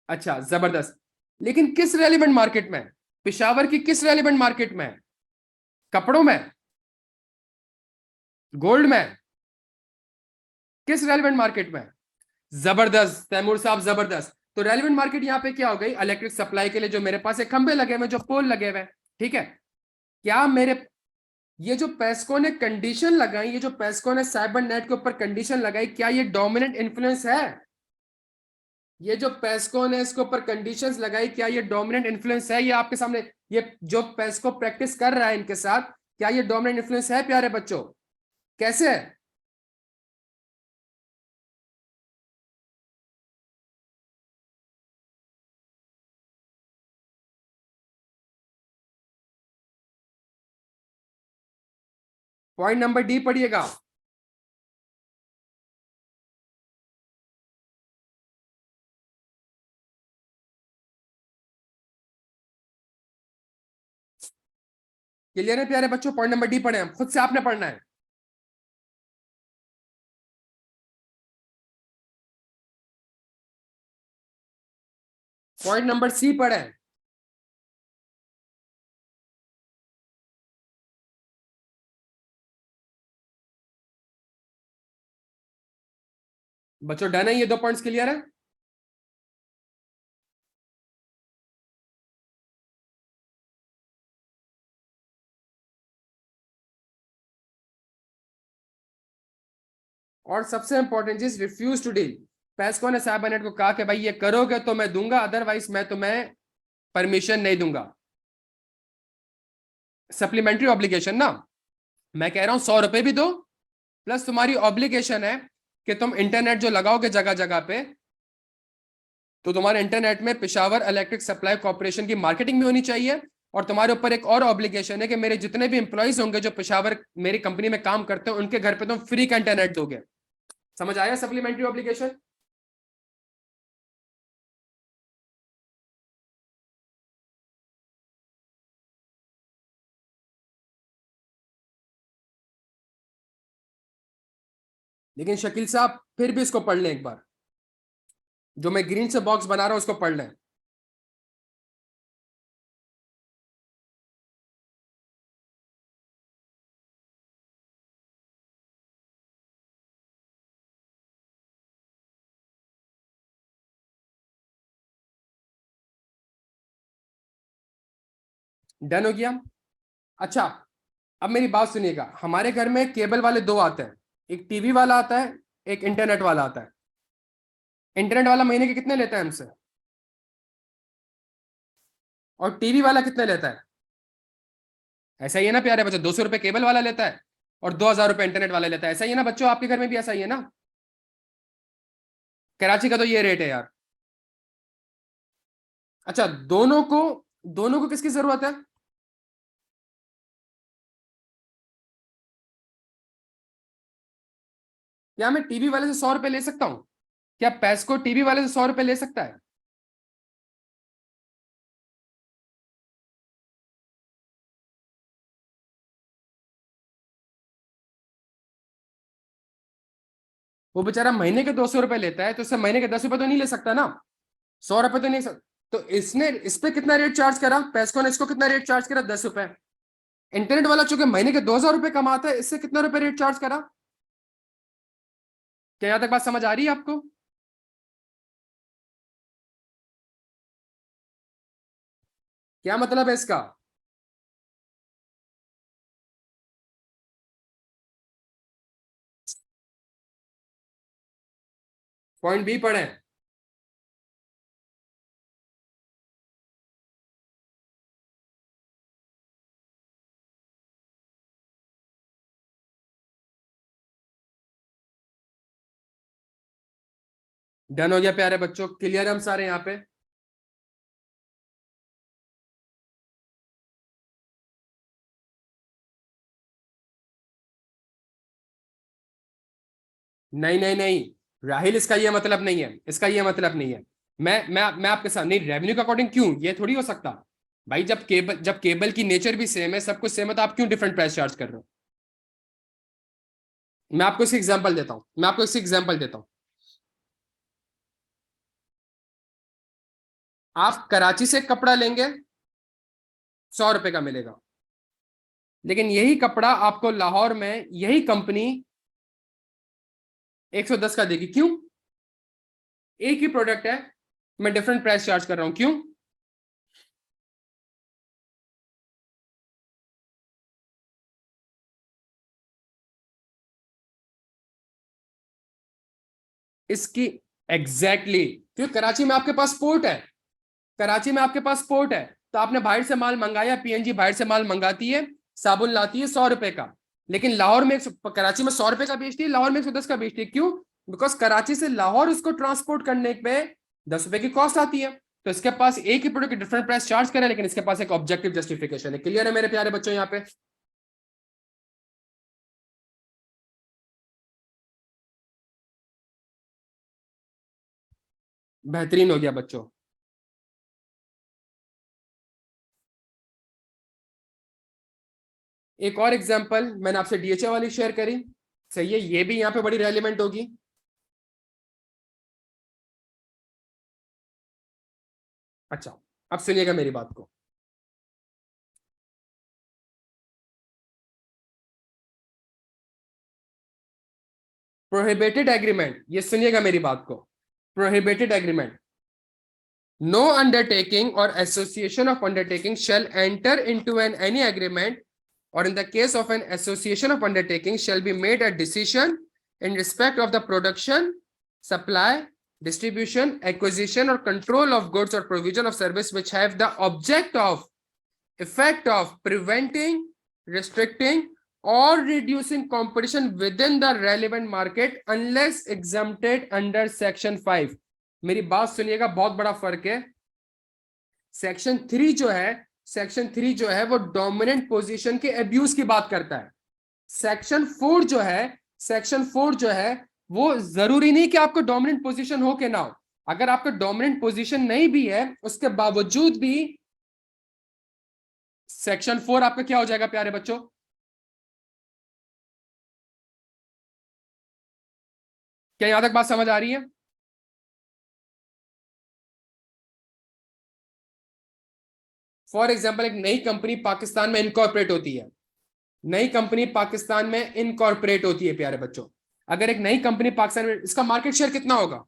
अच्छा, जबरदस्त। लेकिन किस रेलिवेंट मार्केट में? पिशावर की किस रेलिवेंट मार्केट में? कपड़ों में? गोल्ड में? किस रेलिवेंट मार्केट में? जबरदस्त तैमूर साहब, जबरदस्त। तो रेलिवेंट मार्केट यहाँ पे क्या हो गई? इलेक्ट्रिक सप्लाई के लिए जो मेरे पास एक खंबे लगे हुए, जो पोल लगे हुए, ठीक है। क्या मेरे, ये जो पेस्को ने कंडीशन लगाई, ये जो पेस्को ने साइबर नेट के ऊपर कंडीशन लगाई, क्या ये डोमिनेंट इन्फ्लुएंस है? ये जो पेस्को ने इसके ऊपर कंडीशंस लगाई, क्या ये डोमिनेंट इन्फ्लुएंस है? ये आपके सामने, ये जो पेस्को प्रैक्टिस कर रहा है इनके साथ, क्या ये डोमिनेंट इन्फ्लुएंस है प्यारे बच्चों? कैसे है? पॉइंट नंबर डी पढ़िएगा। क्लियर है प्यारे बच्चों? पॉइंट नंबर डी पढ़े हम, खुद से आपने पढ़ना है। पॉइंट नंबर सी पढ़े। बच्चों डन है? ये दो पॉइंट्स क्लियर है? और सबसे इंपॉर्टेंट चीज, रिफ्यूज टू डील। पेस्को ने साहब नेट को कहा कि भाई ये करोगे तो मैं दूंगा, अदरवाइज मैं तुम्हें परमिशन नहीं दूंगा। सप्लीमेंट्री ऑब्लिगेशन ना, मैं कह रहा हूं 100 रुपए भी दो, प्लस तुम्हारी ऑब्लिगेशन है कि तुम इंटरनेट जो लगाओगे जगह जगह पे, तो तुम्हारे इंटरनेट में पेशावर इलेक्ट्रिक सप्लाई कॉर्पोरेशन की मार्केटिंग भी होनी चाहिए। और तुम्हारे ऊपर एक और ऑब्लिगेशन है कि मेरे जितने भी इंप्लॉइज होंगे जो पेशावर मेरी कंपनी में काम करते हैं, उनके घर पे तुम फ्री का इंटरनेट दोगे। समझ आया सप्लीमेंट्री ऑब्लिगेशन? लेकिन शकील साहब फिर भी इसको पढ़ लें एक बार, जो मैं ग्रीन से बॉक्स बना रहा हूं उसको पढ़ लें। डन हो गया। अच्छा, अब मेरी बात सुनिएगा, हमारे घर में केबल वाले दो आते हैं, एक टीवी वाला आता है, एक इंटरनेट वाला आता है। इंटरनेट वाला महीने के कितने लेता है हमसे, और टीवी वाला कितने लेता है? ऐसा ही है ना प्यारे बच्चों, 200 रुपए केबल वाला लेता है और 2000 रुपए इंटरनेट वाला लेता है। ऐसा ही है ना बच्चों, आपके घर में भी ऐसा ही है ना? कराची का तो ये रेट है यार। अच्छा, दोनों को किसकी जरूरत है? क्या मैं टीवी वाले से 100 रुपए ले सकता हूं? क्या पैसको टीवी वाले से 100 रुपए ले सकता है? वो बेचारा महीने के 200 रुपए लेता है, तो उससे महीने के 10 रुपए तो नहीं ले सकता ना, 100 रुपए तो नहीं सकता। तो इसने इस पे कितना रेट चार्ज करा, पैसको ने इसको कितना रेट चार्ज करा, 10 रुपए। इंटरनेट वाला चूंकि महीने के 2000 रुपए कमाता है, इससे कितना रुपए रेट चार्ज करा? क्या यहां तक बात समझ आ रही है आपको? क्या मतलब है इसका? पॉइंट बी पढ़े। डन हो गया प्यारे बच्चों, क्लियर हम सारे यहाँ पे? नहीं नहीं नहीं, राहिल इसका ये मतलब नहीं है, इसका ये मतलब नहीं है। मैं आपके साथ नहीं, रेवेन्यू के अकॉर्डिंग क्यों, ये थोड़ी हो सकता। भाई जब केबल की नेचर भी सेम है, सब कुछ सेम है, तो आप क्यों डिफरेंट प्राइस चार्ज कर रहे हो? मैं आपको इसकी एग्जांपल देता हूं। आप कराची से कपड़ा लेंगे, 100 रुपए का मिलेगा। लेकिन यही कपड़ा आपको लाहौर में यही कंपनी 110 का देगी। क्यों? एक ही प्रोडक्ट है, मैं डिफरेंट प्राइस चार्ज कर रहा हूं, क्यों? इसकी एग्जैक्टली exactly, क्योंकि कराची में आपके पास पोर्ट है, कराची में आपके पास पोर्ट है, तो आपने बाहर से माल मंगाया, पीएनजी बाहर से माल मंगाती है, साबुन लाती है 100 रुपए का। लेकिन लाहौर में कराची में 100 रुपए का बेचती है, लाहौर में 110 का बेचती है। क्यों? बिकॉज कराची से लाहौर उसको ट्रांसपोर्ट करने पे 10 रुपए की कॉस्ट आती है। तो इसके पास एक ही प्रोडक्ट की डिफरेंट प्राइस चार्ज करे, लेकिन इसके पास एक ऑब्जेक्टिव जस्टिफिकेशन है। क्लियर है मेरे प्यारे बच्चों यहाँ पे? बेहतरीन हो गया बच्चों। एक और एग्जांपल मैंने आपसे डीएचए वाली शेयर करी, सही है, ये भी यहाँ पे बड़ी रेलिवेंट होगी। अच्छा, अब सुनिएगा मेरी बात को। प्रोहिबिटेड एग्रीमेंट, ये सुनिएगा मेरी बात को। प्रोहिबिटेड एग्रीमेंट, नो अंडरटेकिंग और association of undertaking shall enter into an any agreement, or in the case of an association of undertaking shall be made a decision in respect of the production, supply, distribution, acquisition or control of goods or provision of service which have the object of effect of preventing, restricting or reducing competition within the relevant market unless exempted under section 5। मेरी बात सुनिएगा, बहुत बड़ा फर्क है। Section 3 जो है वो डोमिनेंट पोजीशन के अब्यूज की बात करता है। सेक्शन 4 जो है वो जरूरी नहीं कि आपको डोमिनेंट पोजीशन हो के ना हो। अगर आपका डोमिनेंट पोजीशन नहीं भी है, उसके बावजूद भी सेक्शन 4 आपका क्या हो जाएगा प्यारे बच्चों? क्या यहां तक बात समझ आ रही है? फॉर एग्जाम्पल, एक नई कंपनी पाकिस्तान में इनकॉर्पोरेट होती है, नई कंपनी पाकिस्तान में इनकॉर्पोरेट होती है प्यारे बच्चों। अगर एक नई कंपनी पाकिस्तान में, इसका मार्केट शेयर कितना होगा?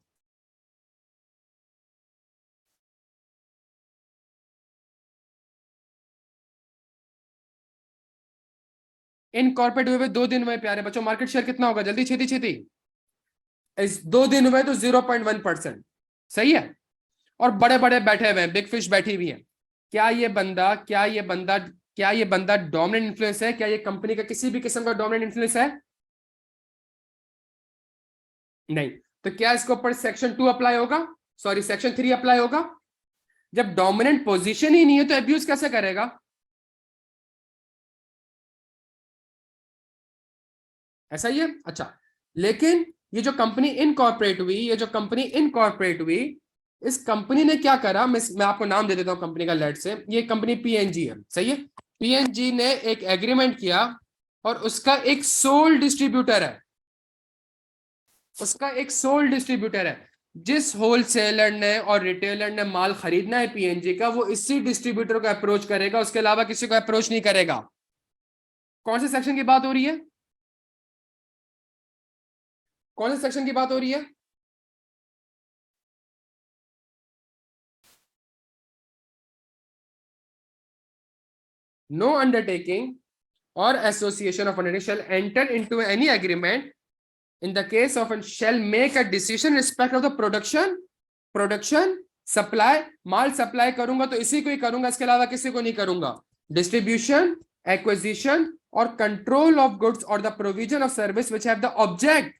इनकॉर्पोरेट हुए 2 दिन हुए प्यारे बच्चों, मार्केट शेयर कितना होगा, जल्दी छेती छेती, इस 2 दिन हुए तो 0.1%, सही है। और बड़े बड़े बैठे हुए हैं, बिग फिश बैठी हुई है। क्या ये बंदा डोमिनेंट इन्फ्लुएंस है, क्या ये कंपनी का किसी भी किस्म का डोमिनेंट इन्फ्लुएंस है? नहीं। तो क्या इसके ऊपर सेक्शन 2 अप्लाई होगा, सॉरी सेक्शन 3 अप्लाई होगा? जब डोमिनेंट पोजीशन ही नहीं है तो अब्यूज कैसे करेगा? ऐसा ही है, अच्छा। लेकिन ये जो कंपनी इनकॉर्पोरेट हुई, इस कंपनी ने क्या करा, मैं आपको नाम दे देता हूं कंपनी का लेट से, ये कंपनी पीएनजी है, सही है। पीएनजी ने एक एग्रीमेंट किया और उसका एक सोल डिस्ट्रीब्यूटर है। जिस होलसेलर ने और रिटेलर ने माल खरीदना है पीएनजी का, वो इसी डिस्ट्रीब्यूटर को अप्रोच करेगा, उसके अलावा किसी को अप्रोच नहीं करेगा। कौन से सेक्शन की बात हो रही है? कौन से सेक्शन की बात हो रही है? No undertaking or association of undertaking shall enter into any agreement in the case of and shall make a decision in respect of the production supply, mall supply करूंगा तो इसी को ही करूंगा, इसके अलावा किसी को नहीं करूंगा। डिस्ट्रीब्यूशन, एक्विजिशन और कंट्रोल ऑफ गुड्स और the provision of service which have the object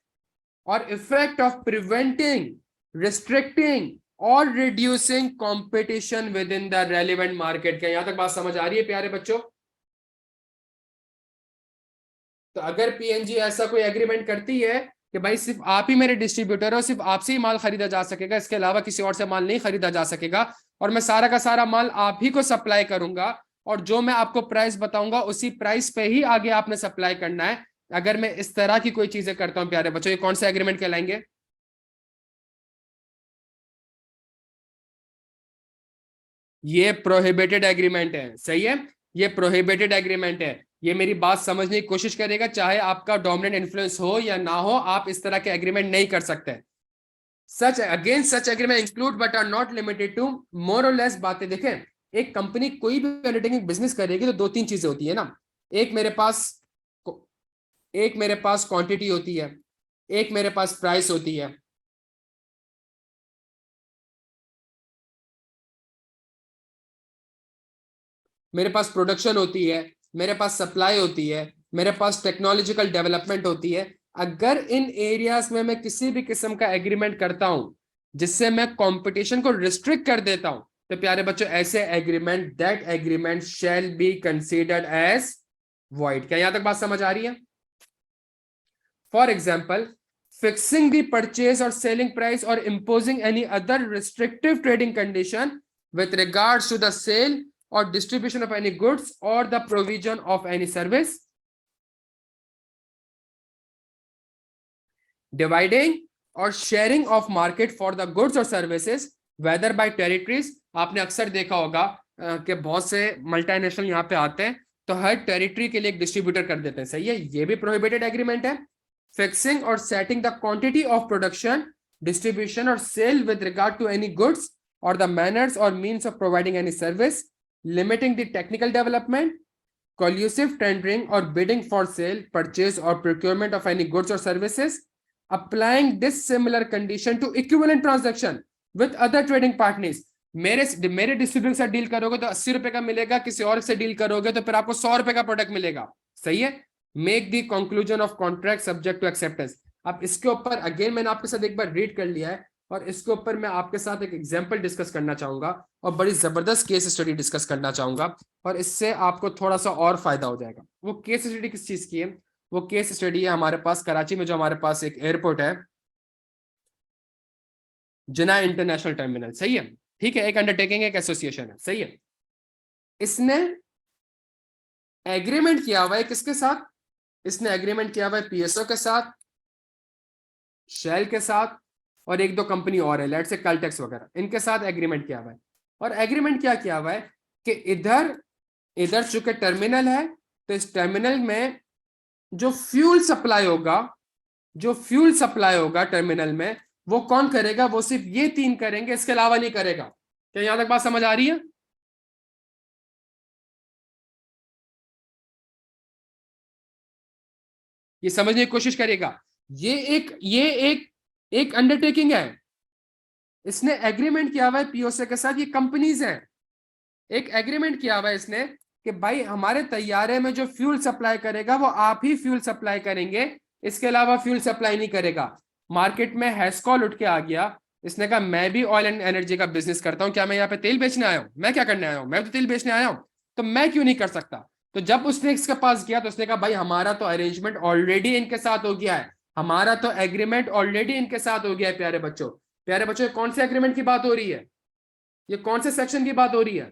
और इफेक्ट ऑफ प्रिवेंटिंग, रिस्ट्रिक्टिंग और reducing competition with in the relevant market. क्या यहां तक बात समझ आ रही है प्यारे बच्चों? तो अगर पीएनजी ऐसा कोई एग्रीमेंट करती है कि भाई सिर्फ आप ही मेरे डिस्ट्रीब्यूटर हो, सिर्फ आपसे ही माल खरीदा जा सकेगा, इसके अलावा किसी और से माल नहीं खरीदा जा सकेगा, और मैं सारा का सारा माल आप ही को सप्लाई करूंगा, और जो मैं आपको प्राइस बताऊंगा उसी प्राइस पे ही आगे आपने सप्लाई करना है, अगर मैं इस तरह की कोई चीजें करता हूं प्यारे बच्चों, ये कौन सा एग्रीमेंट कहलाएंगे? ये प्रोहिबिटेड एग्रीमेंट है, सही है। ये प्रोहिबिटेड एग्रीमेंट है। ये मेरी बात समझने की कोशिश करेगा, चाहे आपका डोमिनेंट इन्फ्लुएंस हो या ना हो, आप इस तरह के एग्रीमेंट नहीं कर सकते। Such agreement include but are not limited to, more और लेस बातें देखें। एक कंपनी कोई भी अंडरटेकिंग बिजनेस करेगी तो 2-3 चीजें होती है ना। एक मेरे पास एक मेरे पास क्वांटिटी होती है, एक मेरे पास प्राइस होती है। मेरे पास प्रोडक्शन होती है, मेरे पास सप्लाई होती है, मेरे पास टेक्नोलॉजिकल डेवलपमेंट होती है। अगर इन एरियाज में मैं किसी भी किस्म का एग्रीमेंट करता हूं जिससे मैं कंपटीशन को रिस्ट्रिक्ट कर देता हूं, तो प्यारे बच्चों ऐसे agreement, that agreement shall be considered as void. क्या यहां तक बात समझ आ रही है? For example, fixing the purchase or selling price or imposing any other restrictive trading condition with regards to the sale or distribution of any goods or the provision of any service, dividing or sharing of market for the goods or services whether by territories। आपने अक्सर देखा होगा कि बहुत से multinational यहाँ पे आते हैं तो हर टेरिटरी के लिए एक डिस्ट्रीब्यूटर कर देते हैं, सही है, ये भी प्रोहिबिटेड एग्रीमेंट है। फिक्सिंग और setting the quantity of production, distribution और sale with regard to any goods और द मैनर्स और means of providing any service, limiting the technical development, collusive tendering or bidding for sale, purchase or procurement of any goods or services, applying dissimilar condition to equivalent transaction with other trading partners। मेरे distributor से deal करोगे तो 80 रुपए का मिलेगा, किसी और से डील करोगे तो फिर आपको 100 रुपए का प्रोडक्ट मिलेगा, सही है। Make the conclusion of contract subject to acceptance. अब इसके ऊपर अगेन मैंने आपके साथ एक बार रीड कर लिया है, और इसके ऊपर मैं आपके साथ एक एग्जांपल डिस्कस करना चाहूंगा और बड़ी जबरदस्त केस स्टडी डिस्कस करना चाहूंगा, और इससे आपको थोड़ा सा और फायदा हो जाएगा। वो केस स्टडी किस चीज की है? वो केस स्टडी है हमारे पास कराची में, जो हमारे पास एक एयरपोर्ट है, जिना इंटरनेशनल टर्मिनल, सही है। ठीक है, एक अंडरटेकिंग, एक एसोसिएशन है, सही है। इसने एग्रीमेंट किया हुआ है किसके साथ? इसने एग्रीमेंट किया हुआ है पीएसओ के साथ, शेल के साथ, और एक दो कंपनी और है, लेट से कल्टेक्स वगैरह, इनके साथ एग्रीमेंट किया हुआ है। और एग्रीमेंट क्या किया हुआ है कि इधर इधर चूंकि टर्मिनल है, तो इस टर्मिनल में जो फ्यूल सप्लाई होगा, टर्मिनल में, वो कौन करेगा? वो सिर्फ ये 3 करेंगे, इसके अलावा नहीं करेगा। क्या यहां तक बात समझ आ रही है? ये समझने की कोशिश करिएगा। ये एक अंडरटेकिंग है, इसने एग्रीमेंट किया हुआ है पीओसी के साथ, ये कंपनीज हैं, एक एग्रीमेंट किया हुआ है इसने कि भाई हमारे तैयारे में जो फ्यूल सप्लाई करेगा वो आप ही फ्यूल सप्लाई करेंगे, इसके अलावा फ्यूल सप्लाई नहीं करेगा। मार्केट में हैस्कॉल उठ के आ गया, इसने कहा मैं भी ऑयल एंड एनर्जी का बिजनेस करता हूं, क्या मैं यहाँ पे तेल बेचने आया हूं? मैं क्या करने आया हूं? मैं तो तेल बेचने आया हूं, तो मैं क्यों नहीं कर सकता? तो जब उसने इसके पास गया तो उसने कहा भाई हमारा तो अरेंजमेंट ऑलरेडी इनके साथ हो गया है, हमारा तो एग्रीमेंट ऑलरेडी इनके साथ हो गया है। प्यारे बच्चों, प्यारे बच्चों, कौन से एग्रीमेंट की बात हो रही है? ये कौन से सेक्शन की बात हो रही है?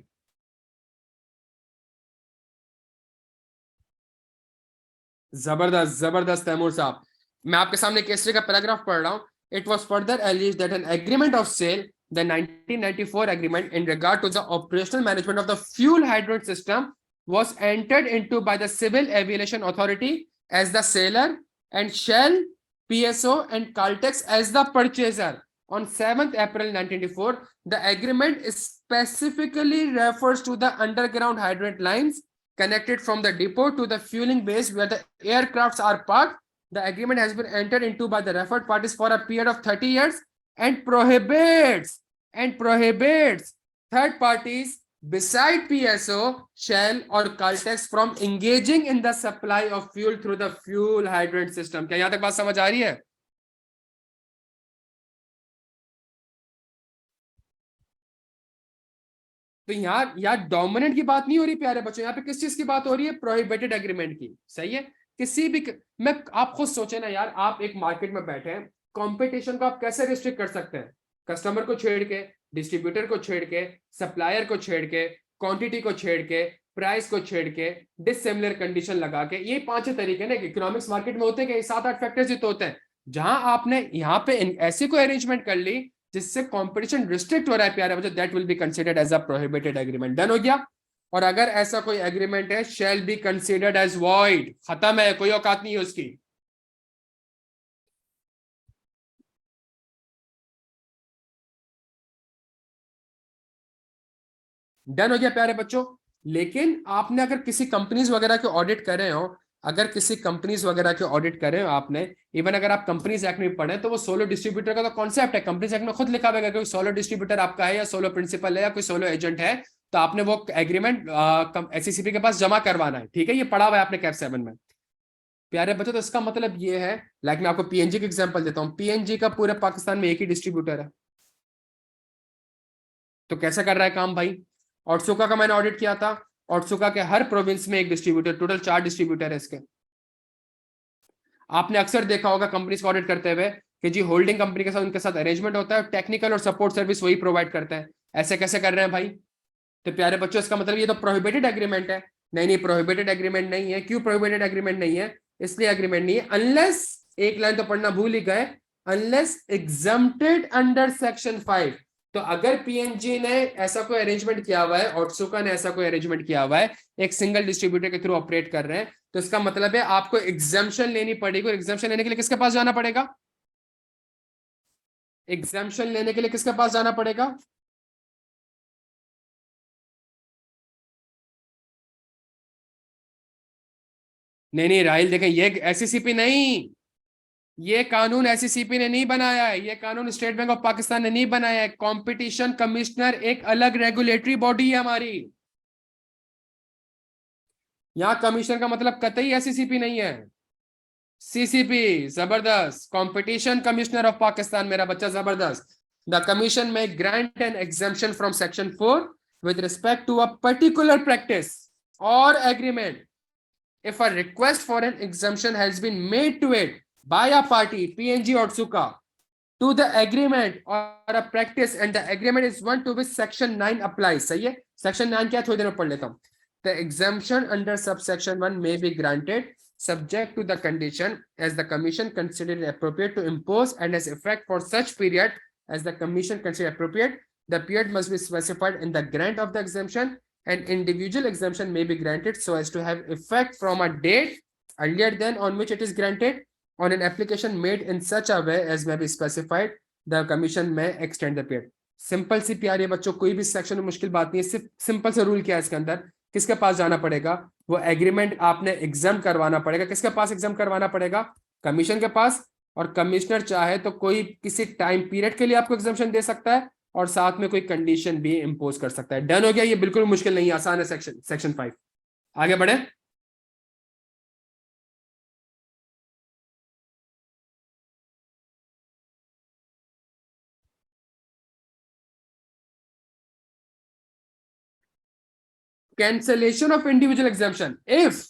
जबरदस्त जबरदस्त तैमूर साहब, मैं आपके सामने केसरी का पैराग्राफ पढ़ रहा हूं। It was further alleged that an agreement of sale, the 1994 agreement in regard to the operational management of the fuel hydrant system was entered into by the Civil Aviation Authority as the seller and Shell, PSO and Caltex as the purchaser on 7th April 1994. The agreement specifically refers to the underground hydrant lines connected from the depot to the fueling base where the aircrafts are parked. The agreement has been entered into by the referred parties for a period of 30 years and prohibits third parties beside PSO, Shell or Caltex from engaging in the supply of fuel through the fuel hydrant system. क्या यहां तक बात समझ आ रही है? तो यहाँ डोमिनेंट की बात नहीं हो रही प्यारे बच्चों, यहाँ पे किस चीज की बात हो रही है? प्रोहिबिटेड एग्रीमेंट की। सही है। किसी भी मैं आप खुद सोचे ना यार, आप एक मार्केट में बैठे हैं, कंपटीशन को आप कैसे रिस्ट्रिक्ट कर सकते हैं? कस्टमर को छेड़ के, डिस्ट्रीब्यूटर को छेड़ के, सप्लायर को छेड़ के, क्वांटिटी को छेड़ के, प्राइस को छेड़ के, डिसिमिलर कंडीशन लगा के, ये 5 तरीके ना इकोनॉमिक्स मार्केट में होते हैं, 7-8 फैक्टर्स ही तो होते हैं। जहां आपने यहाँ पे ऐसी कोई अरेंजमेंट कर ली जिससे कंपटीशन रिस्ट्रिक्ट हो रहा है प्यारे बच्चों, that will be considered as a prohibited agreement. Done हो गया? और अगर ऐसा कोई एग्रीमेंट है, shall be considered as void, खत्म है, कोई औकात नहीं है उसकी। डन हो गया प्यारे बच्चों। लेकिन आपने अगर किसी कंपनीज वगैरह के ऑडिट कर रहे हो, अगर किसी कंपनीज वगैरह के ऑडिट कर रहे हो आपने, इवन अगर आप कंपनीज एक्ट में पढ़े, तो वो सोलो डिस्ट्रीब्यूटर का तो कॉन्सेप्ट है, कंपनीज एक्ट में खुद लिखा हुआ है कि सोलो डिस्ट्रीब्यूटर आपका है या सोलो प्रिंसिपल है या कोई सोलो एजेंट है, तो आपने वो एग्रीमेंट एससीसीपी के पास जमा करवाना है। ठीक है, ये पढ़ा हुआ है आपने कैप 7 में। प्यारे बच्चों, तो इसका मतलब ये है, लाइक मैं आपको पीएनजी का एग्जांपल देता हूँ, पीएनजी का पूरे पाकिस्तान में एक ही डिस्ट्रीब्यूटर है, तो कैसा कर रहा है काम भाई? ऑटसुका का मैंने ऑडिट किया था, ऑटसुका के हर प्रोविंस में एक डिस्ट्रीब्यूटर, टोटल 4 डिस्ट्रीब्यूटर है इसके। आपने अक्सर देखा होगा कंपनीज को ऑडिट करते हुए कि जी होल्डिंग कंपनी के साथ उनके साथ अरेंजमेंट होता है, टेक्निकल और सपोर्ट सर्विस वही प्रोवाइड करते हैं। ऐसे कैसे कर रहे हैं भाई? तो प्यारे बच्चों, इसका मतलब ये तो प्रोहिबिटेड एग्रीमेंट है। नहीं नहीं, प्रोहिबिटेड एग्रीमेंट नहीं है। क्यों प्रोहिबिटेड एग्रीमेंट नहीं है? इसलिए एग्रीमेंट नहीं है अनलेस, एक लाइन तो पढ़ना भूल ही गए, अनलेस एग्जम्प्टेड अंडर सेक्शन 5। तो अगर पीएनजी ने ऐसा कोई अरेंजमेंट किया हुआ है, ऑटसुका ने ऐसा कोई अरेंजमेंट किया हुआ है, एक सिंगल डिस्ट्रीब्यूटर के थ्रू ऑपरेट कर रहे हैं, तो इसका मतलब है आपको एग्जाम्पशन लेनी पड़ेगी। और एग्जाम्पशन लेने के लिए किसके पास जाना पड़ेगा? एग्जाम्पशन लेने के लिए किसके पास जाना पड़ेगा? नहीं नहीं राहिल, देखें, ये एससीसीपी नहीं, ये कानून एससीसीपी ने नहीं बनाया है, ये कानून स्टेट बैंक ऑफ पाकिस्तान ने नहीं बनाया है। कंपटीशन कमिश्नर एक अलग रेगुलेटरी बॉडी है हमारी। यहां कमिश्नर का मतलब कतई एससीसीपी नहीं है, सीसीपी। जबरदस्त, कंपटीशन कमिश्नर ऑफ पाकिस्तान, मेरा बच्चा जबरदस्त। The commission may grant an exemption from section 4 with respect to a particular practice और agreement if a request for an exemption has been made to it by a party, PNG or Suka, to the agreement or a practice, and the agreement is one to which section 9 applies. सही है? section 9 क्या, थोड़ी देर में पढ़ लेता हूँ। The exemption under subsection 1 may be granted subject to the condition as the commission considered appropriate to impose and has effect for such period as the commission considered appropriate. The period must be specified in the grant of the exemption. An individual exemption may be granted so as to have effect from a date earlier than on which it is granted on an application made in such a way as may be specified. The commission may extend the period. Simple सी प्यारे बच्चों, कोई भी section में मुश्किल बात नहीं है, सिर्फ सिंपल से रूल क्या है इसके अंदर किसके पास जाना पड़ेगा? वो एग्रीमेंट आपने एग्जाम करवाना पड़ेगा। किसके पास एग्जाम करवाना पड़ेगा? कमीशन के पास। और कमिश्नर चाहे तो कोई किसी टाइम पीरियड के लिए आपको एग्जाम्शन दे सकता है और साथ में कोई कंडीशन भी इंपोज कर सकता है। डन हो गया? ये बिल्कुल मुश्किल नहीं है, आसान है। सेक्शन 5। आगे बढ़े। Cancellation of individual exemption if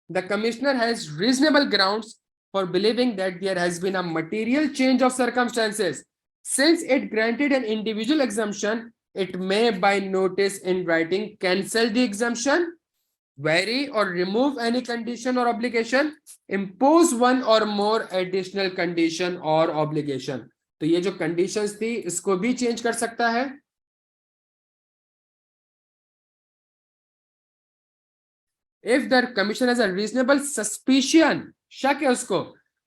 the commissioner has reasonable grounds for believing that there has been a material change of circumstances. Since it granted an individual exemption, it may by notice in writing cancel the exemption, vary or remove any condition or obligation, impose one or more additional condition or obligation. तो ये जो conditions थी इसको भी change कर सकता है। If the commission has a reasonable suspicion, शक है उसको,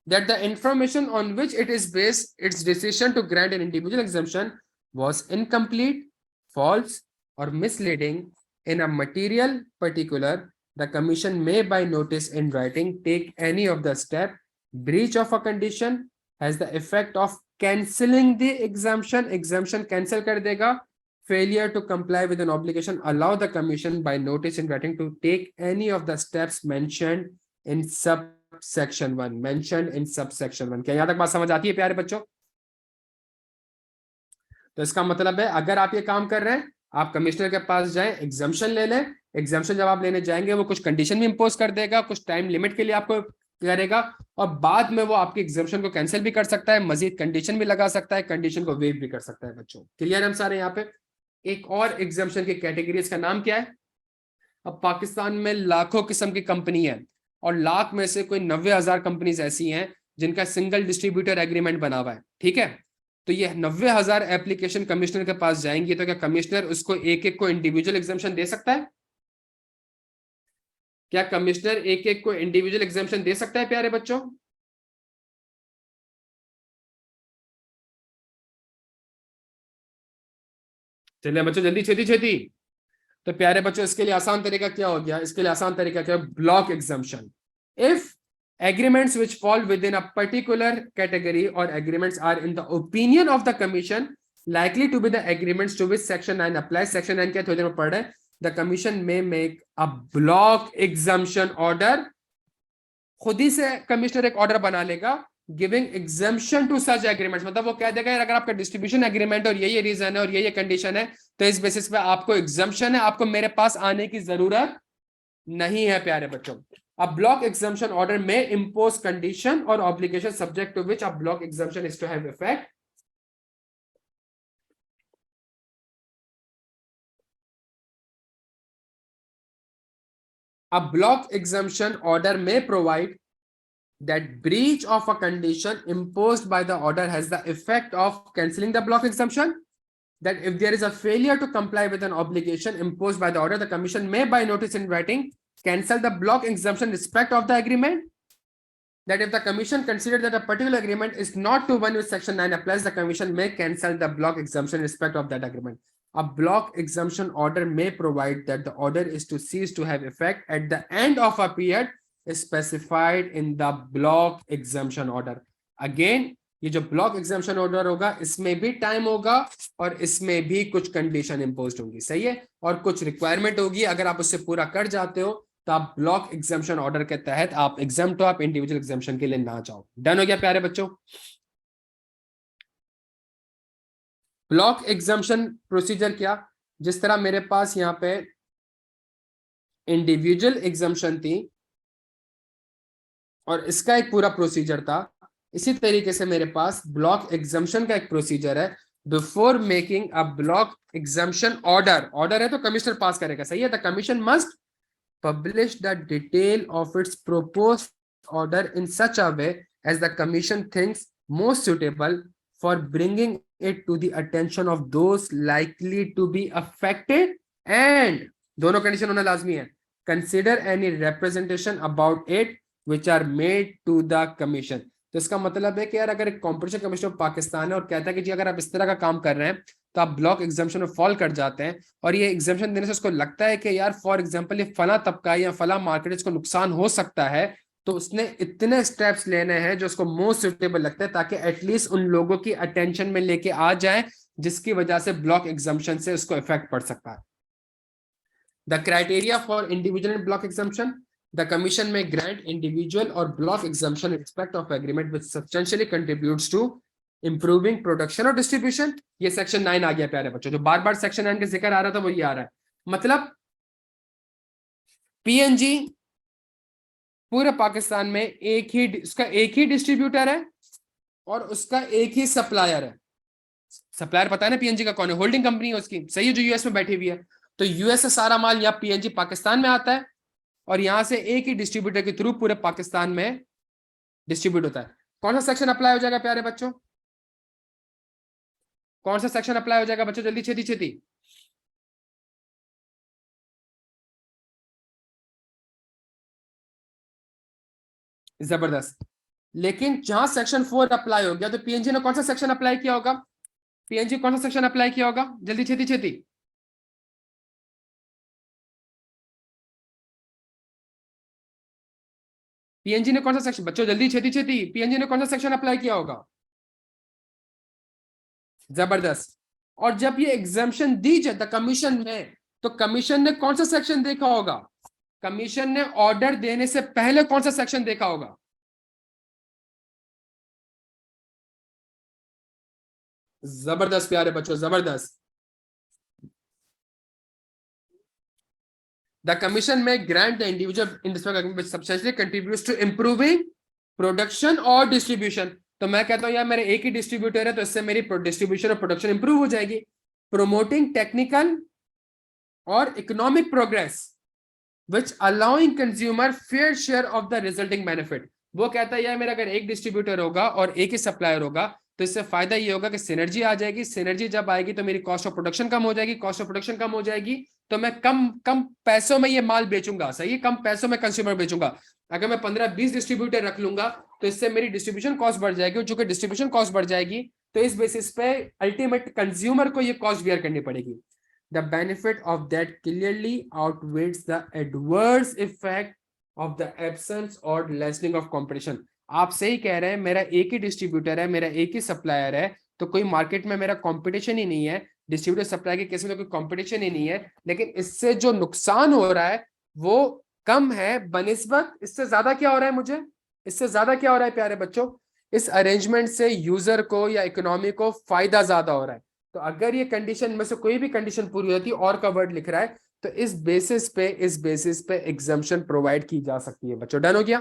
that the information on which it is based its decision to grant an individual exemption was incomplete, false, or misleading in a material particular, the commission may by notice in writing take any of the step. Breach of a condition has the effect of cancelling the exemption. Exemption cancel कर देगा। Failure to comply with an obligation allow the commission by notice in writing to take any of the steps mentioned in subsection 1. Mentioned in subsection 1. क्या यहां तक बात समझ आती है प्यारे बच्चों? तो इसका मतलब है अगर आप ये काम कर रहे हैं, आप कमिश्नर के पास जाएं, एग्जाम्शन ले लें। एग्जाम्शन जब आप लेने जाएंगे वो कुछ कंडीशन भी इंपोज कर देगा, कुछ टाइम लिमिट के लिए आपको करेगा और बाद में वो आपकी एग्जाम्शन को कैंसिल भी कर सकता है, मजीद कंडीशन भी लगा सकता है, कंडीशन को वेव भी कर सकता है। बच्चों क्लियर हम सारे यहाँ पे? एक और एग्जाम्शन की कैटेगरी, इसका नाम क्या है? अब पाकिस्तान में लाखों किस्म की कंपनी है और लाख में से कोई 90,000 कंपनीज ऐसी हैं जिनका सिंगल डिस्ट्रीब्यूटर एग्रीमेंट बना हुआ है। ठीक है, तो ये 90,000 एप्लीकेशन कमिश्नर के पास जाएंगी तो क्या कमिश्नर उसको एक एक को इंडिविजुअल एग्जाम्शन दे सकता है? क्या कमिश्नर एक एक को इंडिविजुअल एग्जाम्शन दे सकता है प्यारे बच्चों? चलिए बच्चों जल्दी, छेती छेती। तो प्यारे बच्चों इसके लिए आसान तरीका क्या हो गया? इसके लिए आसान तरीका क्या है? Block exemption. If agreements which fall within a particular category or agreements are in the opinion of the commission likely to be the agreements to which section 9 applies. section 9 क्या थोड़ी देर में पढ़ रहे हैं? The commission may make a block exemption order. खुद ही से commissioner एक order बना लेगा giving exemption to such agreements. मतलब वो कह देगा अगर आपका डिस्ट्रीब्यूशन एग्रीमेंट और ये रीजन है और ये कंडीशन है तो इस बेसिस पे आपको एग्जाम्शन है, आपको मेरे पास आने की जरूरत नहीं है। प्यारे बच्चों, a block exemption order may impose condition or obligation subject to which a block exemption is to have effect. A block exemption order may provide that breach of a condition imposed by the order has the effect of cancelling the block exemption. That if there is a failure to comply with an obligation imposed by the order, the commission may by notice in writing cancel the block exemption in respect of the agreement. That if the commission considered that a particular agreement is not to one which section 9 applies, the commission may cancel the block exemption in respect of that agreement. A block exemption order may provide that the order is to cease to have effect at the end of a period specified in the block exemption order. Again, ये जो block exemption order होगा इसमें भी time होगा और इसमें भी कुछ कंडीशन इंपोज्ड होंगी। सही है, और कुछ रिक्वायरमेंट होगी। अगर आप उससे पूरा कर जाते हो तो आप ब्लॉक एग्जाम्शन ऑर्डर के तहत आप एग्जाम्प्ट हो, आप इंडिविजुअल एग्जाम्शन के लिए ना जाओ। डन हो गया प्यारे बच्चों? ब्लॉक एग्जाम्शन प्रोसीजर क्या? जिस तरह मेरे पास यहाँ पे इंडिविजुअल एग्जाम्शन थी और इसका एक पूरा प्रोसीजर था, इसी तरीके से मेरे पास ब्लॉक एग्जाम्शन का एक प्रोसीजर है। Before making a block exemption order, order है तो कमिश्नर पास करेगा। सही है, the commission must publish the detail of its proposed order in such a way as the commission thinks most suitable for bringing it to the attention of those likely to be affected and दोनों condition होना लाजमी है consider any representation about it which are made to the commission। तो इसका मतलब है कि यार अगर एक कॉम्पिटिशन कमिश्नर ऑफ पाकिस्तान है और कहता है कि जी अगर आप इस तरह का काम कर रहे हैं तो आप ब्लॉक एग्जाम्पशन में फॉल कर जाते हैं, और ये एग्जाम्पशन देने से उसको लगता है कि यार फॉर एग्जाम्पल ये फला तबका या फला मार्केट को नुकसान हो सकता है, तो उसने इतने स्टेप्स लेने हैं जो उसको मोस्ट सुटेबल लगता है, ताकि एटलीस्ट उन लोगों की अटेंशन में लेके आ जाए जिसकी वजह से ब्लॉक एग्जाम्पशन से उसको इफेक्ट पड़ सकता है। The criteria for individual and block exemption, the commission may grant individual और block exemption in respect of agreement which substantially contributes to improving production और distribution। ये सेक्शन 9 आ गया प्यारे बच्चों, जो बार बार सेक्शन 9 का जिक्र आ रहा था वो ये आ रहा है। मतलब पीएनजी पूरे पाकिस्तान में उसका एक ही डिस्ट्रीब्यूटर है और उसका एक ही सप्लायर है। सप्लायर पता है ना पीएनजी का कौन है? होल्डिंग कंपनी है उसकी, सही है, जो यूएस में बैठी हुई है। तो यूएस से सारा माल या पीएनजी पाकिस्तान में आता है और यहां से एक ही डिस्ट्रीब्यूटर के थ्रू पूरे पाकिस्तान में डिस्ट्रीब्यूट होता है। कौन सा सेक्शन अप्लाई हो जाएगा प्यारे बच्चों? कौन सा सेक्शन अप्लाई हो जाएगा बच्चों? जल्दी छेती छेती। जबरदस्त। लेकिन जहां सेक्शन 4 अप्लाई हो गया, तो पीएनजी ने कौन सा सेक्शन अप्लाई किया होगा? पीएनजी कौन सा सेक्शन अप्लाई किया होगा? जल्दी छेती छेती। पीएनजी ने कौन सा सेक्शन, बच्चों जल्दी छेती छेती, पीएनजी ने कौन सा सेक्शन अप्लाई किया होगा? जबरदस्त। और जब ये एग्जाम्पशन दी जाए द कमीशन में, तो कमीशन ने कौन सा सेक्शन देखा होगा? कमीशन ने ऑर्डर देने से पहले कौन सा सेक्शन देखा होगा? जबरदस्त प्यारे बच्चों, जबरदस्त। The commission may grant the individual in respect of which substantially contributes to improving production और distribution। तो मैं कहता हूं यार मेरे एक ही डिस्ट्रीब्यूटर है, तो इससे मेरी डिस्ट्रीब्यूशन और प्रोडक्शन इंप्रूव हो जाएगी। प्रोमोटिंग टेक्निकल और economic progress which allowing consumer fair share of the resulting benefit. वो कहता है यार मेरा अगर एक डिस्ट्रीब्यूटर होगा और एक ही सप्लायर होगा, तो इससे फायदा ये होगा कि सिनर्जी आ जाएगी। सिनर्जी जब आएगी तो मेरी कॉस्ट ऑफ प्रोडक्शन कम हो जाएगी, कॉस्ट ऑफ प्रोडक्शन कम हो जाएगी तो मैं कम कम पैसों में ये माल बेचूंगा, सही है, कम पैसों में कंज्यूमर बेचूंगा। अगर मैं 15-20 डिस्ट्रीब्यूटर रख लूंगा तो इससे मेरी डिस्ट्रीब्यूशन कॉस्ट बढ़ जाएगी, और चूंकि डिस्ट्रीब्यूशन कॉस्ट बढ़ जाएगी तो इस बेसिस पे अल्टीमेट कंज्यूमर को ये कॉस्ट बियर करनी पड़ेगी। The benefit of that clearly outweighs the adverse effect of the absence or lessening of competition। आप सही कह रहे हैं, मेरा एक ही डिस्ट्रीब्यूटर है, मेरा एक ही सप्लायर है, तो कोई मार्केट में मेरा कंपटीशन ही नहीं है। डिस्ट्रीब्यूटर सप्लाई के केस में तो कोई कंपटीशन ही नहीं है, लेकिन इससे जो नुकसान हो रहा है वो कम है बनिस्बत। इससे ज्यादा क्या हो रहा है मुझे? इससे ज्यादा क्या हो रहा है प्यारे बच्चों? इस अरेंजमेंट से यूजर को या इकोनॉमी को फायदा ज्यादा हो रहा है। तो अगर ये कंडीशन में से कोई भी कंडीशन पूरी होती है और का वर्ड लिख रहा है, तो इस बेसिस पे एग्जाम्पशन प्रोवाइड की जा सकती है। बच्चों डन हो गया?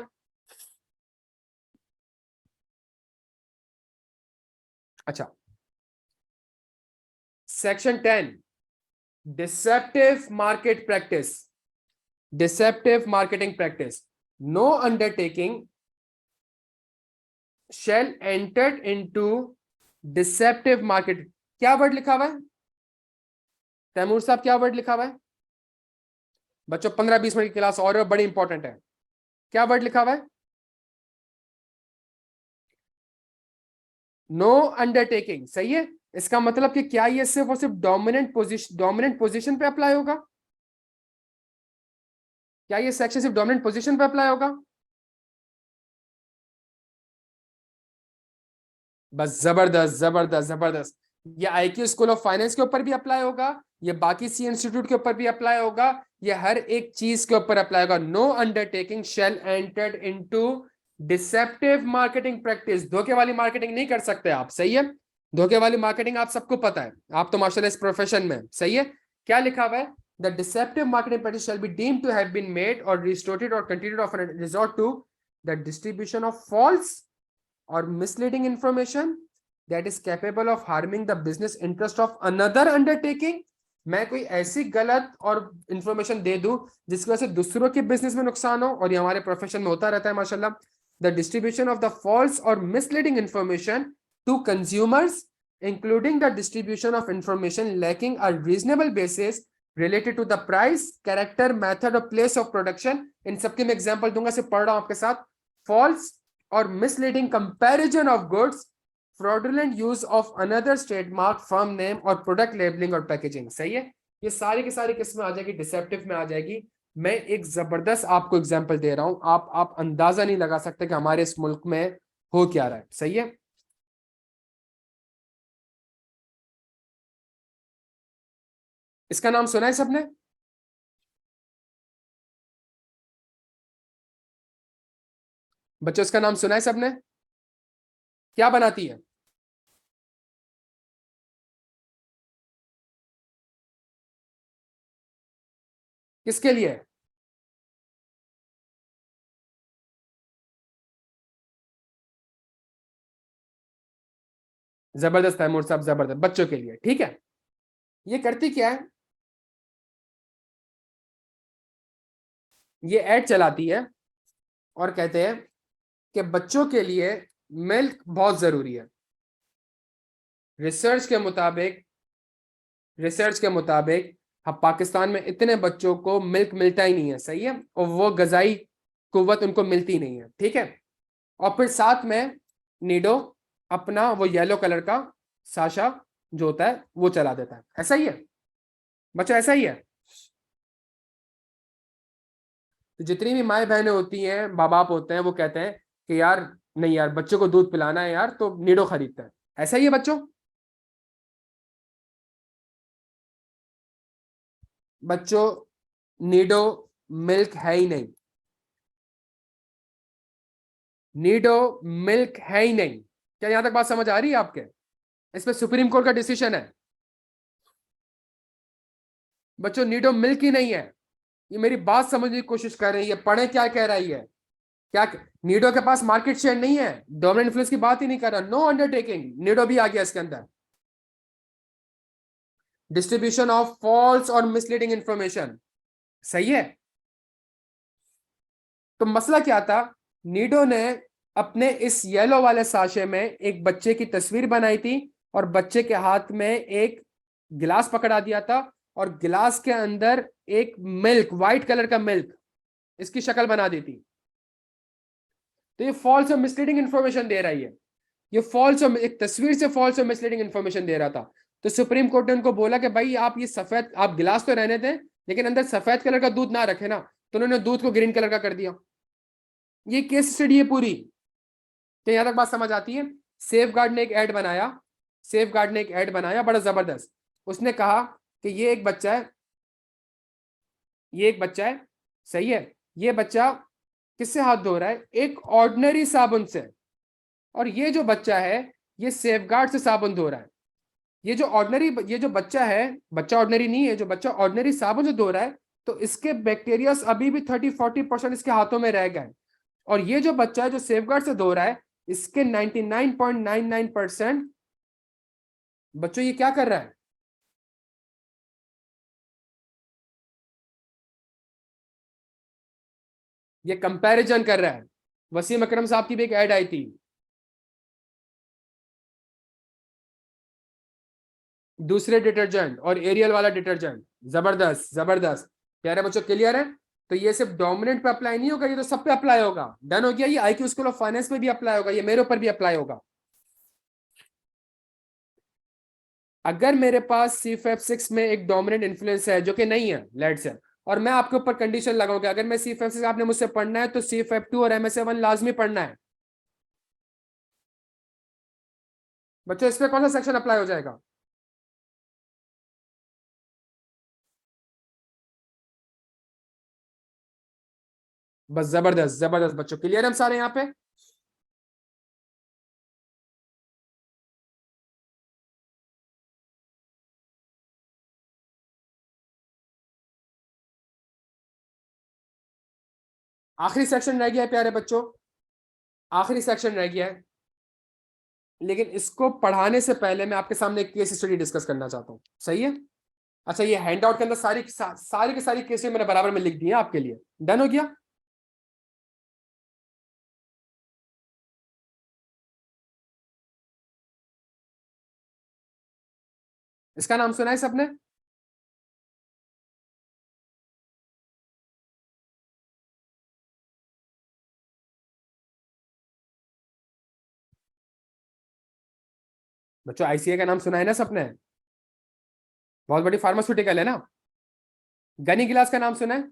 अच्छा, section 10 deceptive market practice, deceptive marketing practice. No undertaking shall enter into deceptive market। क्या वर्ड लिखा हुआ है तैमूर साहब? क्या वर्ड लिखा हुआ है बच्चों? 15-20 मिनट की क्लास और बड़ी इंपॉर्टेंट है। क्या वर्ड लिखा हुआ है? नो अंडरटेकिंग, सही है। इसका मतलब कि क्या ये सिर्फ और सिर्फ डोमिनेंट पोजीशन पे अप्लाई होगा? क्या ये सेक्शन सिर्फ डोमिनेंट पोजीशन पे अप्लाई होगा? बस जबरदस्त जबरदस्त जबरदस्त। ये आईक्यू स्कूल ऑफ फाइनेंस के ऊपर भी अप्लाई होगा, ये बाकी सी इंस्टीट्यूट के ऊपर भी अप्लाई होगा, ये हर एक चीज के ऊपर अप्लाई होगा। No undertaking shall entered into deceptive marketing practice. धोखे वाली मार्केटिंग नहीं कर सकते आप, सही है। धोखे वाली मार्केटिंग आप सबको पता है, आप तो माशाल्लाह इस प्रोफेशन में, सही है। क्या लिखा हुआ है? The deceptive marketing practice shall be deemed to have been made और रिस्टोर्टेड और continued of resort to the distribution of false or misleading information that is capable of harming the business interest of another undertaking। मैं कोई ऐसी गलत और information दे दूं जिसकी वजह से दूसरों के बिजनेस में नुकसान हो, और ये हमारे प्रोफेशन में होता रहता है माशाल्लाह। The distribution of the false और misleading information to consumers including the distribution of information lacking a reasonable basis related to the price, character, method और प्लेस ऑफ प्रोडक्शन। इन सबके मैं एग्जांपल दूंगा, सिर्फ पढ़ रहा हूं आपके साथ। फॉल्स और misleading comparison of goods, fraudulent use of another trademark, firm name और प्रोडक्ट लेबलिंग और पैकेजिंग। सही है, ये सारी की सारी किस्में आ जाएगी, डिसेप्टिव में आ जाएगी। मैं एक जबरदस्त आपको एग्जांपल दे रहा हूं, आप अंदाजा नहीं लगा सकते कि हमारे इस मुल्क में हो क्या रहा है। सही है, इसका नाम सुना है सबने? बच्चों इसका नाम सुना है सबने? क्या बनाती है? किसके लिए? जबरदस्त तैमूर साहब, जबरदस्त, बच्चों के लिए। ठीक है, ये करती क्या है, ये एड चलाती है और कहते हैं कि बच्चों के लिए मिल्क बहुत जरूरी है। रिसर्च के मुताबिक, रिसर्च के मुताबिक अब पाकिस्तान में इतने बच्चों को मिल्क मिलता ही नहीं है। सही है, और वो गजाई कुव्वत उनको मिलती नहीं है। ठीक है, और फिर साथ में नीडो अपना वो येलो कलर का साशा जो होता है वो चला देता है। ऐसा ही है बच्चों, ऐसा ही है। तो जितनी भी माए बहनें होती हैं, माँ बाप होते हैं, वो कहते हैं कि यार नहीं यार, बच्चों को दूध पिलाना है यार, तो नीडो खरीदते हैं। ऐसा ही है बच्चों। बच्चों नीडो मिल्क है ही नहीं, नीडो मिल्क है ही नहीं। क्या यहां तक बात समझ आ रही है आपके? इस पे सुप्रीम कोर्ट का डिसीजन है। बच्चों नीडो मिल्क ही नहीं है। ये मेरी बात समझने की कोशिश कर रही है, पढ़े क्या कह रही है। क्या नीडो के पास मार्केट शेयर नहीं है? डोमिनेंट इन्फ्लुएंस की बात ही नहीं कर रहा, नो अंडरटेकिंग, नीडो भी आ गया इसके अंदर। डिस्ट्रीब्यूशन ऑफ फॉल्स और मिसलीडिंग इंफॉर्मेशन। सही है, तो मसला क्या था, नीडो ने अपने इस येलो वाले साशे में एक बच्चे की तस्वीर बनाई थी और बच्चे के हाथ में एक गिलास पकड़ा दिया था, और गिलास के अंदर एक मिल्क, व्हाइट कलर का मिल्क, इसकी शक्ल बना दी थी। तो ये फॉल्स और मिसलीडिंग इंफॉर्मेशन दे रही है। ये फॉल्स और एक तस्वीर से फॉल्स और मिसलीडिंग इंफॉर्मेशन दे रहा था। तो सुप्रीम कोर्ट ने उनको बोला कि भाई आप ये सफेद, आप गिलास तो रहने दें लेकिन अंदर सफेद कलर का दूध ना रखे ना। तो उन्होंने दूध को ग्रीन कलर का कर दिया। ये केस स्टडी है पूरी। तो यहां तक बात समझ आती है। सेफ गार्ड ने एक ऐड बनाया, सेफ गार्ड ने एक ऐड बनाया बड़ा जबरदस्त। उसने कहा कि ये एक बच्चा है, ये एक बच्चा है, सही है, ये बच्चा किससे हाथ धो रहा है? एक ऑर्डिनरी साबुन से। और ये जो बच्चा है, ये सेफगार्ड से साबुन धो रहा है। ये जो ऑर्डिनरी, ये जो बच्चा है, बच्चा ऑर्डिनरी नहीं है, जो बच्चा ऑर्डिनरी साबुन से धो रहा है, तो इसके बैक्टीरियास अभी भी 30-40% इसके हाथों में रह गए। और ये जो बच्चा है जो सेफगार्ड से धो रहा है, इसके 99.99% बच्चों ये क्या कर रहा है? ये कंपैरिजन कर रहा है। वसीम अकरम साहब की भी एक ऐड आई थी, दूसरे डिटर्जेंट और एरियल वाला डिटर्जेंट। जबरदस्त, जबरदस्त। प्यारे बच्चों, क्लियर है? तो ये सिर्फ डोमिनेंट पे अप्लाई नहीं होगा, ये तो सब पे अप्लाई होगा। डन हो गया? ये आईक्यू स्कूल ऑफ फाइनेंस में भी अप्लाई होगा, ये मेरे ऊपर भी अप्लाई होगा। अगर मेरे पास C5 6 में एक डोमिनेंट इन्फ्लुएंस है जो कि नहीं है, लेट्स से, और मैं आपके ऊपर कंडीशन लगाऊंगा, अगर मैं C5 6 आपने मुझसे पढ़ना है तो C5 2 और MSA 1 लाजमी पढ़ना है। बच्चों इस पे कौन सा सेक्शन अप्लाई हो जाएगा? बस जबरदस्त, जबरदस्त बच्चों, क्लियर है हम सारे यहाँ पे? आखिरी सेक्शन रह गया है प्यारे बच्चों, आखिरी सेक्शन रह गया है। लेकिन इसको पढ़ाने से पहले मैं आपके सामने एक केस स्टडी डिस्कस करना चाहता हूँ। सही है? अच्छा, ये हैंडआउट के अंदर सारी की सारी केसेस मैंने बराबर में लिख दी है आपके लिए। डन हो गया? इसका नाम सुना है सबने? बच्चों आईसीए का नाम सुना है ना सबने, बहुत बड़ी फार्मास्यूटिकल है ना। गनी गिलास का नाम सुना है?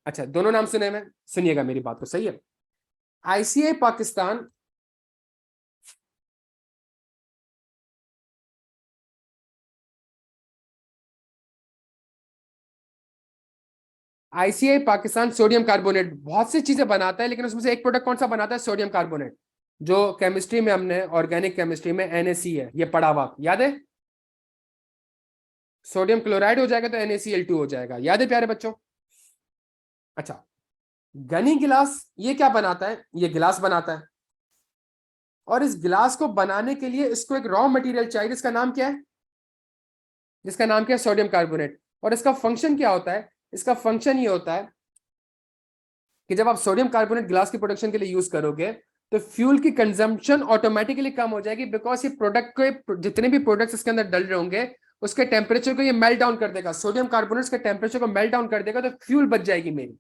अच्छा, दोनों नाम सुने में, सुनिएगा मेरी बात को, सही है। ICA Pakistan ICI Pakistan sodium carbonate बहुत सी चीजें बनाता है, लेकिन उसमें से एक प्रोडक्ट कौन सा बनाता है? सोडियम कार्बोनेट, जो केमिस्ट्री में हमने ऑर्गेनिक केमिस्ट्री में NaC है, ये पढ़ा हुआ याद है। सोडियम क्लोराइड हो जाएगा तो NaCl2 हो जाएगा, याद है प्यारे बच्चों। अच्छा, गनी गिलास ये क्या बनाता है? ये गिलास बनाता है, और इस गिलास को बनाने के लिए इसको एक रॉ मटेरियल चाहिए, जिसका नाम क्या है? जिसका नाम क्या है? Sodium carbonate. और इसका फंक्शन क्या होता है? इसका फंक्शन ये होता है कि जब आप सोडियम कार्बोनेट ग्लास की प्रोडक्शन के लिए यूज करोगे तो फ्यूल की कंजम्पशन ऑटोमेटिकली कम हो जाएगी, बिकॉज ये प्रोडक्ट के जितने भी प्रोडक्ट्स इसके अंदर डल रहे होंगे उसके टेम्परेचर को ये मेल्ट डाउन कर देगा, सोडियम कार्बोनेट के टेम्परेचर को मेल्ट डाउन कर देगा, तो फ्यूल बच जाएगी मेरी।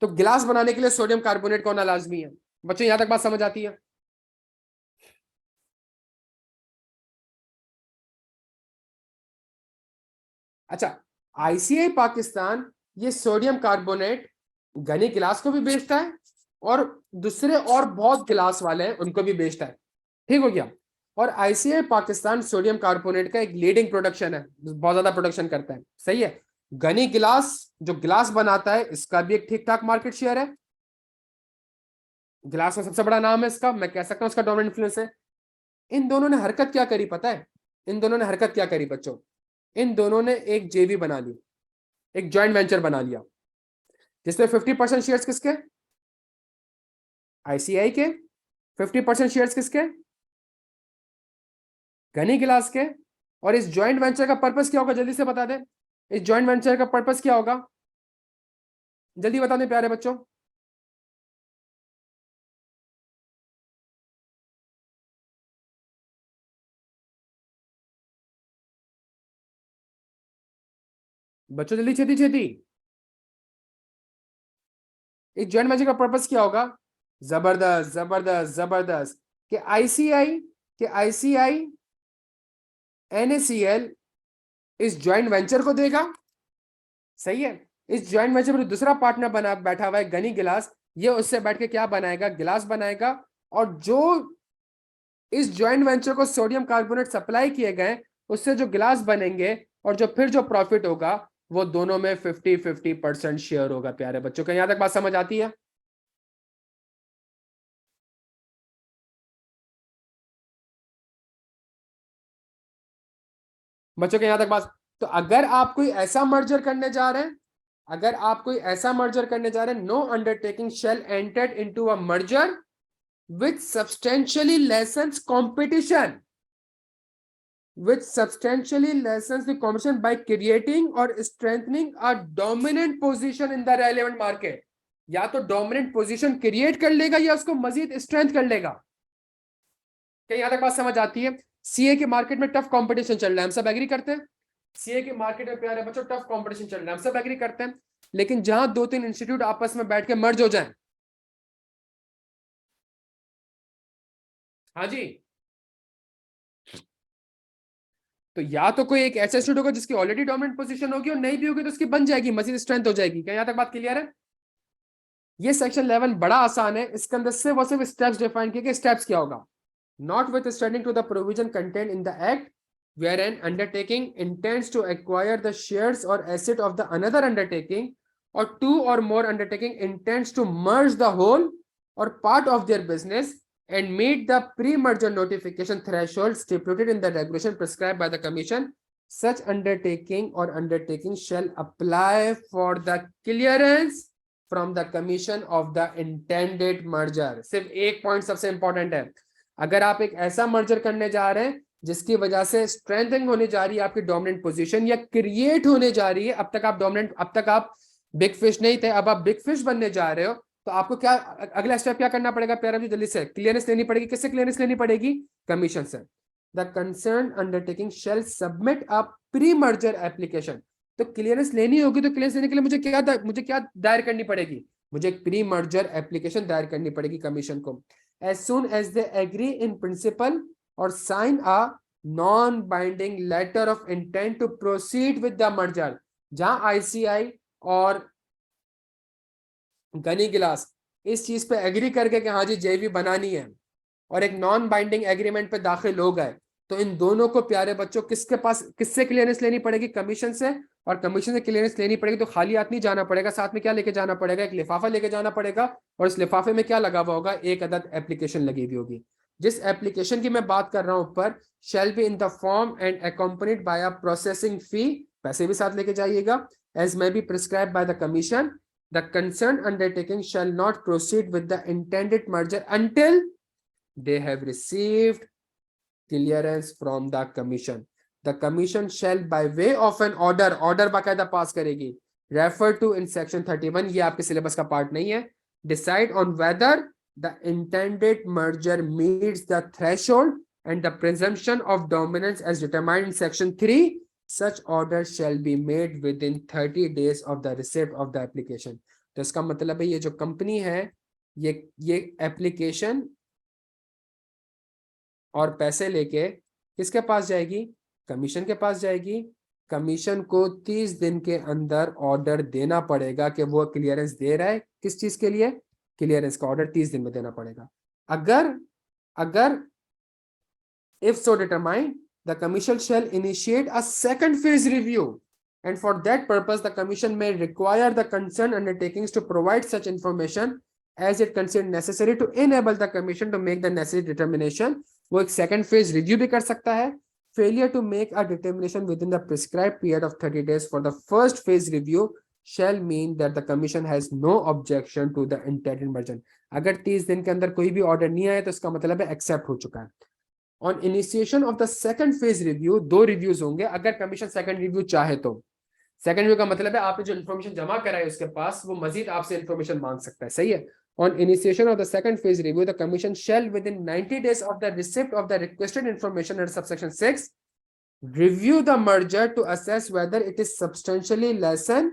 तो गिलास बनाने के लिए सोडियम कार्बोनेट का होना लाजमी है। बच्चों यहां तक बात समझ आती है? अच्छा, आईसीआई पाकिस्तान ये सोडियम कार्बोनेट गनी गिलास को भी बेचता है, और दूसरे और बहुत गिलास वाले हैं उनको भी बेचता है, ठीक हो गया। और आईसीआई पाकिस्तान सोडियम कार्बोनेट का एक लीडिंग प्रोडक्शन है, बहुत ज्यादा प्रोडक्शन करता है, सही है। गनी गिलास जो गिलास बनाता है इसका भी एक ठीक ठाक मार्केट शेयर है, गिलास का सबसे बड़ा नाम है इसका, मैं कह सकता हूं उसका डोमिनेंट इन्फ्लुएंस है। इन दोनों ने हरकत क्या करी पता है? इन दोनों ने हरकत क्या करी बच्चों? इन दोनों ने एक जेवी बना ली, एक जॉइंट वेंचर बना लिया, जिसमें 50% शेयर्स किसके? आईसीआई के। 50% शेयर्स किसके? गनी गिलास के। और इस जॉइंट वेंचर का पर्पस क्या होगा, जल्दी से बता दें। इस जॉइंट वेंचर का पर्पस क्या होगा, जल्दी बता दें प्यारे बच्चों। बच्चों जल्दी, छेती छेती। इस जॉइंट वेंचर का पर्पस क्या होगा? जबरदस्त जबरदस्त जबरदस्त। कि आईसीआई NaCl इस जॉइंट वेंचर को देगा, सही है। इस जॉइंट वेंचर में दूसरा पार्टनर बना बैठा हुआ है गनी गिलास, ये उससे बैठ के क्या बनाएगा? गिलास बनाएगा। और जो इस जॉइंट वेंचर को सोडियम कार्बोनेट सप्लाई किए गए उससे जो गिलास बनेंगे, और जो फिर जो प्रॉफिट होगा वो दोनों में 50-50% शेयर होगा। प्यारे बच्चों को यहां तक बात समझ आती है? बच्चों के यहां तक बात। तो अगर आप कोई ऐसा मर्जर करने जा रहे हैं, अगर आप कोई ऐसा मर्जर करने जा रहे हैं, no undertaking shall entered into a merger which substantially lessens competition, which substantially lessens the competition by creating or strengthening a dominant position in the relevant market। या तो डोमिनेंट पोजीशन क्रिएट कर लेगा या उसको मजीद स्ट्रेंथ कर लेगा। क्या यहां तक बात समझ आती है? सीए के मार्केट में टफ कंपटीशन चल रहा है, हम सब एग्री करते हैं। सीए के मार्केट में प्यारे बच्चों टफ कंपटीशन चल रहा है, हम सब एग्री करते हैं। लेकिन जहां दो तीन इंस्टीट्यूट आपस में बैठ के मर्ज हो जाए, हाँ जी, तो या तो कोई एक ऐसा इंस्टीट्यूट होगा जिसकी ऑलरेडी डोमिनेंट पोजीशन होगी, और नहीं भी होगी तो उसकी बन जाएगी, मजीद स्ट्रेंथ हो जाएगी। क्या यहां तक बात क्लियर है? ये सेक्शन 11 बड़ा आसान है, इसके अंदर सिर्फ और सिर्फ स्टेप्स डिफाइन किए। स्टेप्स क्या होगा? Notwithstanding to the provision contained in the act where an undertaking intends to acquire the shares और asset of the another undertaking, और टू और more undertaking intends to merge the whole और part of their business and meet the pre-merger notification threshold stipulated in the regulation prescribed by the commission, such undertaking or undertaking shall apply for the clearance from the commission of the intended merger। सिर्फ एक point सबसे important है, अगर आप एक ऐसा merger करने जा रहे हैं जिसकी वजह से स्ट्रेंथनिंग होने जा रही है आपकी डोमिनेंट पोजीशन, या क्रिएट होने जा रही है, अब तक आप डोमिनेंट, अब तक आप बिग फिश नहीं थे, अब आप बिग फिश बनने जा रहे हो, तो आपको क्या अगला स्टेप क्या करना पड़ेगा प्यारा जी? जल्दी से क्लियरेंस लेनी पड़ेगी। किससे क्लियरेंस लेनी पड़ेगी? कमीशन से। The concern undertaking shall submit a pre merger application. तो क्लियरेंस लेनी होगी, तो क्लियरेंस लेने के लिए मुझे क्या दायर करनी पड़ेगी? मुझे एक प्री मर्जर एप्लीकेशन दायर करनी पड़ेगी कमीशन को। As soon as they agree in principle और sign a non binding letter of intent to proceed with the merger, जहां आईसीआई और गनी गिलास इस चीज पे एग्री करके कि हाँ जी जेवी बनानी है और एक नॉन बाइंडिंग एग्रीमेंट पे दाखिल हो गए, तो इन दोनों को प्यारे बच्चों किसके पास किससे क्लियरेंस लेनी पड़ेगी? कमीशन से। और कमीशन से क्लियरेंस लेनी पड़ेगी तो खाली हाथ नहीं जाना पड़ेगा, साथ में क्या लेके जाना पड़ेगा? एक लिफाफा लेके जाना पड़ेगा। और इस लिफाफे में क्या लगा हुआ होगा? एक अदद एप्लीकेशन लगी हुई होगी। जिस एप्लीकेशन की मैं बात कर रहा हूं ऊपर, shall be in the form and accompanied by a processing fee, पैसे भी साथ लेके जाइएगा, as may be prescribed by the commission. The concerned undertaking shall not proceed with the intended merger until they have received clearance from the commission. The commission shall by way of an order बाकायदा पास करेगी, refer to in section 31, ये आपके syllabus का part नहीं है, decide on whether the intended merger meets the threshold and the presumption of dominance as determined in section 3. Such order shall be made within 30 days of the receipt of the application. तो इसका मतलब है ये जो company है ये application और पैसे लेके किसके पास जाएगी? कमीशन के पास जाएगी। कमीशन को 30 दिन के अंदर ऑर्डर देना पड़ेगा कि वो क्लियरेंस दे रहा है। किस चीज के लिए? क्लियरेंस का ऑर्डर 30 दिन में देना पड़ेगा। अगर अगर if so determined, the commission shall initiate a second phase review, and for that purpose the commission may require the concerned undertakings to provide such information as it considers necessary to enable the commission to make the necessary determination. वो एक second phase review भी कर सकता है। Failure to make a determination within the prescribed period of 30 days for the first phase review shall mean that the commission has no objection to the intended merger. अगर 30 दिन के अंदर कोई भी ऑर्डर नहीं आया तो इसका मतलब है एक्सेप्ट हो चुका है। On initiation of the second phase review, 2 reviews होंगे अगर कमीशन सेकंड रिव्यू चाहे तो। सेकंड रिव्यू का मतलब है आपने जो इन्फॉर्मेशन जमा करा है उसके पास वो मजीद आपसे इन्फॉर्मेशन मांग सकता है, सही है। On initiation of the second phase review the commission shell with in 90 days of the receipt of the requested information under subsection 6 review the merger to assess whether it is substantially lessen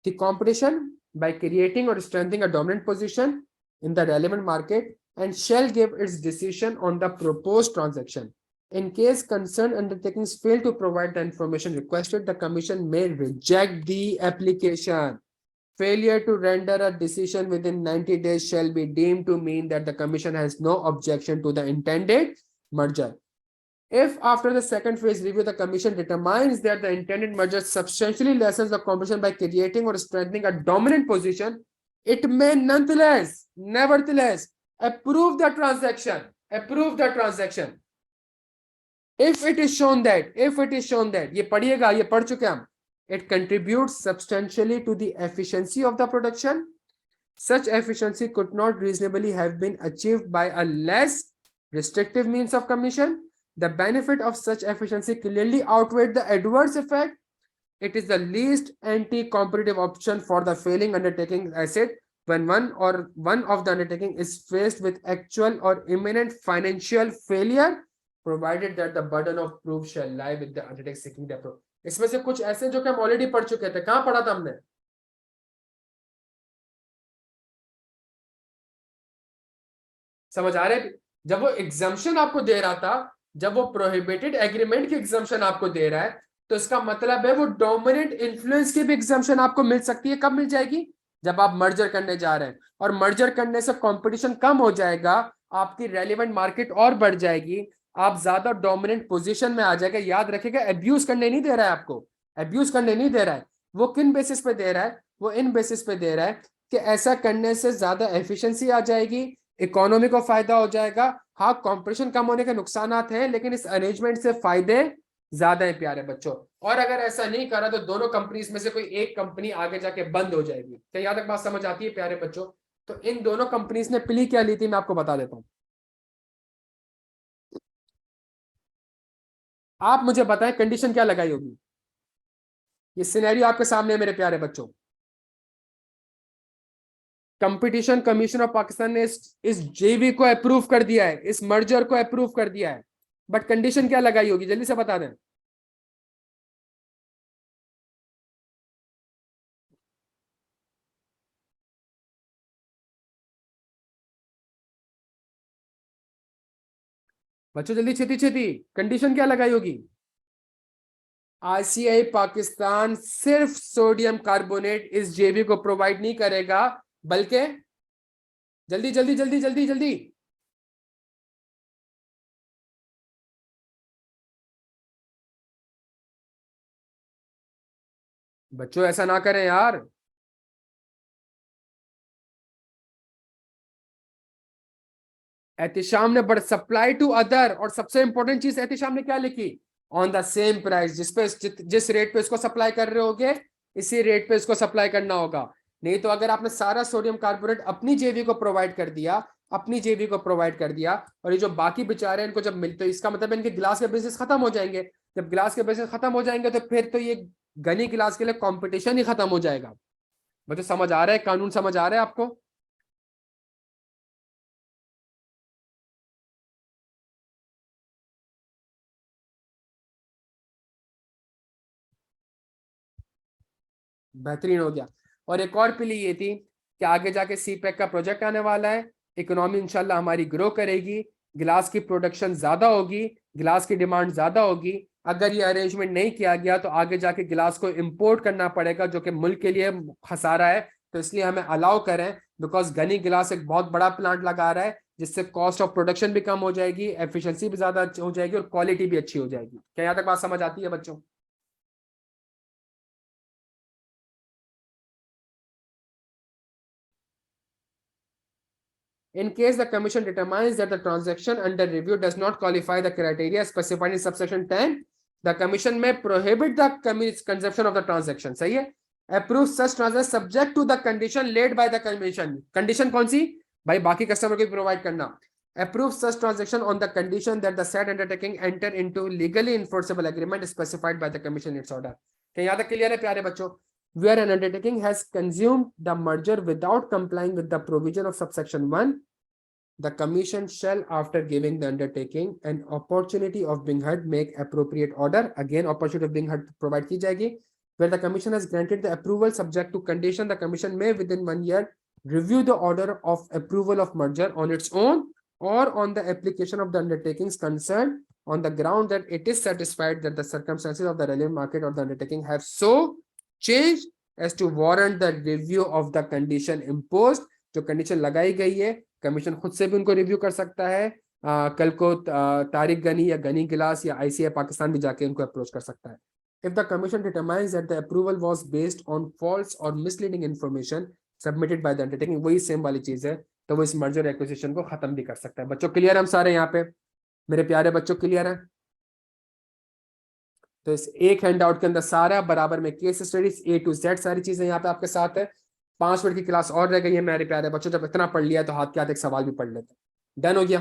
the competition by creating or strengthening a dominant position in the relevant market, and shall give its decision on the proposed transaction. In case concerned undertakings fail to provide the information requested, the commission may reject the application. Failure to render a decision within 90 days shall be deemed to mean that the commission has no objection to the intended merger. If after the second phase review, the commission determines that the intended merger substantially lessens the competition by creating or strengthening a dominant position, it may nevertheless approve the transaction. If it is shown that ये पढ़िएगा, ये पढ़ चुके हम, it contributes substantially to the efficiency of the production. Such efficiency could not reasonably have been achieved by a less restrictive means of commission. The benefit of such efficiency clearly outweighed the adverse effect. It is the least anti-competitive option for the failing undertaking asset when one of the undertaking is faced with actual or imminent financial failure, provided that the burden of proof shall lie with the undertaking seeking the approval. इसमें से कुछ ऐसे जो कि हम already पढ़ चुके थे, कहां पढ़ा था हमने? समझ आ रहे? जब वो एग्जाम्पशन आपको दे रहा था, जब वो प्रोहिबिटेड एग्रीमेंट की एग्जाम्पशन आपको दे रहा है, तो इसका मतलब है वो डोमिनेंट इन्फ्लुएंस की भी एग्जाम्पशन आपको मिल सकती है। कब मिल जाएगी? जब आप मर्जर करने जा रहे हैं, और मर्जर करने से कंपटीशन कम हो जाएगा, आपकी रेलिवेंट मार्केट और बढ़ जाएगी, आप ज्यादा डोमिनेंट पोजीशन में आ जाएगा। याद रखिएगा, एब्यूज करने नहीं दे रहा है आपको, एब्यूज करने नहीं दे रहा है। वो किन बेसिस पे दे रहा है? वो इन बेसिस पे दे रहा है कि ऐसा करने से ज्यादा एफिशिएंसी आ जाएगी, इकोनॉमी को फायदा हो जाएगा। हाँ, कंपटीशन कम होने के नुकसान हैं, लेकिन इस अरेंजमेंट से फायदे ज्यादा है प्यारे बच्चों। और अगर ऐसा नहीं करा तो दोनों कंपनीज में से कोई एक कंपनी आगे जाके बंद हो जाएगी। क्या यहाँ तक बात समझ आती है प्यारे बच्चों? तो इन दोनों कंपनीज ने प्ली क्या ली थी, मैं आपको बता देता हूं। आप मुझे बताएं कंडीशन क्या लगाई होगी। ये सिनेरियो आपके सामने है मेरे प्यारे बच्चों। कंपटीशन कमीशन ऑफ पाकिस्तान ने इस जेवी को अप्रूव कर दिया है, इस मर्जर को अप्रूव कर दिया है, बट कंडीशन क्या लगाई होगी, जल्दी से बता दें। बच्चों जल्दी छेती छेती, कंडीशन क्या लगाई होगी? आईसीआई पाकिस्तान सिर्फ सोडियम कार्बोनेट इस जेबी को प्रोवाइड नहीं करेगा, बल्कि जल्दी जल्दी जल्दी जल्दी जल्दी, बच्चों ऐसा ना करें यार। एहतिशाम ने बट सप्लाई टू अदर, और सबसे इंपॉर्टेंट चीज एहतिशाम ने क्या लिखी? ऑन द सेम प्राइस, जिस रेट पे इसको सप्लाई कर रहे होगे इसी रेट पे इसको सप्लाई करना होगा। नहीं तो अगर आपने सारा सोडियम कार्बोनेट अपनी जेबी को प्रोवाइड कर दिया, अपनी जेबी को प्रोवाइड कर दिया, और ये जो बाकी बेचारे हैं इनको जब मिलते, इसका मतलब इनके गिलास के बिजनेस खत्म हो जाएंगे। जब गिलास के बिजनेस खत्म हो जाएंगे तो फिर तो ये गनी गिलास के लिए कंपटीशन ही खत्म हो जाएगा। मुझे समझ आ रहा है, कानून समझ आ रहा है आपको? बेहतरीन हो गया। और एक और पीली ये थी कि आगे जाके सी पैक का प्रोजेक्ट आने वाला है, इकोनॉमी इंशाल्लाह हमारी ग्रो करेगी, गिलास की प्रोडक्शन ज्यादा होगी, गिलास की डिमांड ज्यादा होगी। अगर ये अरेंजमेंट नहीं किया गया तो आगे जाके गिलास को इंपोर्ट करना पड़ेगा, जो कि मुल्क के लिए खसारा है। तो इसलिए हमें अलाउ करें, बिकॉज गनी गिलास एक बहुत बड़ा प्लांट लगा रहा है, जिससे कॉस्ट ऑफ प्रोडक्शन भी कम हो जाएगी, एफिशिएंसी भी ज्यादा हो जाएगी, और क्वालिटी भी अच्छी हो जाएगी। क्या यहाँ तक बात समझ आती है बच्चों? In case the commission determines that the transaction under review does not qualify the criteria specified in subsection 10, the commission may prohibit the consumption of the transaction. सही है? Approve such transaction subject to the condition laid by the commission. Condition कौन सी? भाई बाकी customer को provide करना। Approve such transaction on the condition that the said undertaking enter into legally enforceable agreement specified by the commission in its order. क्या यहाँ तक clear है प्यारे बच्चों? Where an undertaking has consumed the merger without complying with the provision of subsection 1, the commission shall, after giving the undertaking an opportunity of being heard, make appropriate order. Again, opportunity of being heard provide की जाएगी. Where the commission has granted the approval subject to condition, the commission may within 1 year review the order of approval of merger on its own or on the application of the undertakings concerned, on the ground that it is satisfied that the circumstances of the relevant market or the undertaking have so changed as to warrant the review of the condition imposed. जो condition लगाई गई है, commission खुद से भी उनको review कर सकता है। कल को तारिक गनी या गनी गिलास या आईसीआई पाकिस्तान भी जाके उनको अप्रोच कर सकता है। If the commission determines that the approval was based on false और misleading information submitted by the undertaking, वही सेम वाली चीज है, तो वो इस मर्जर एक्विजिशन को खत्म भी कर सकता है। बच्चों क्लियर है हम सारे यहाँ पे? मेरे प्यारे बच्चों क्लियर है? तो इस एक हैंड आउट के अंदर सारा बराबर में case studies A to Z सारी चीजें यहाँ पे आपके साथ है। 5 मिनट की क्लास और रह गई है मेरे प्यारे बच्चों, जब इतना पढ़ लिया तो हाथ के हाथ एक सवाल भी पढ़ लेते हैं। डन हो गया?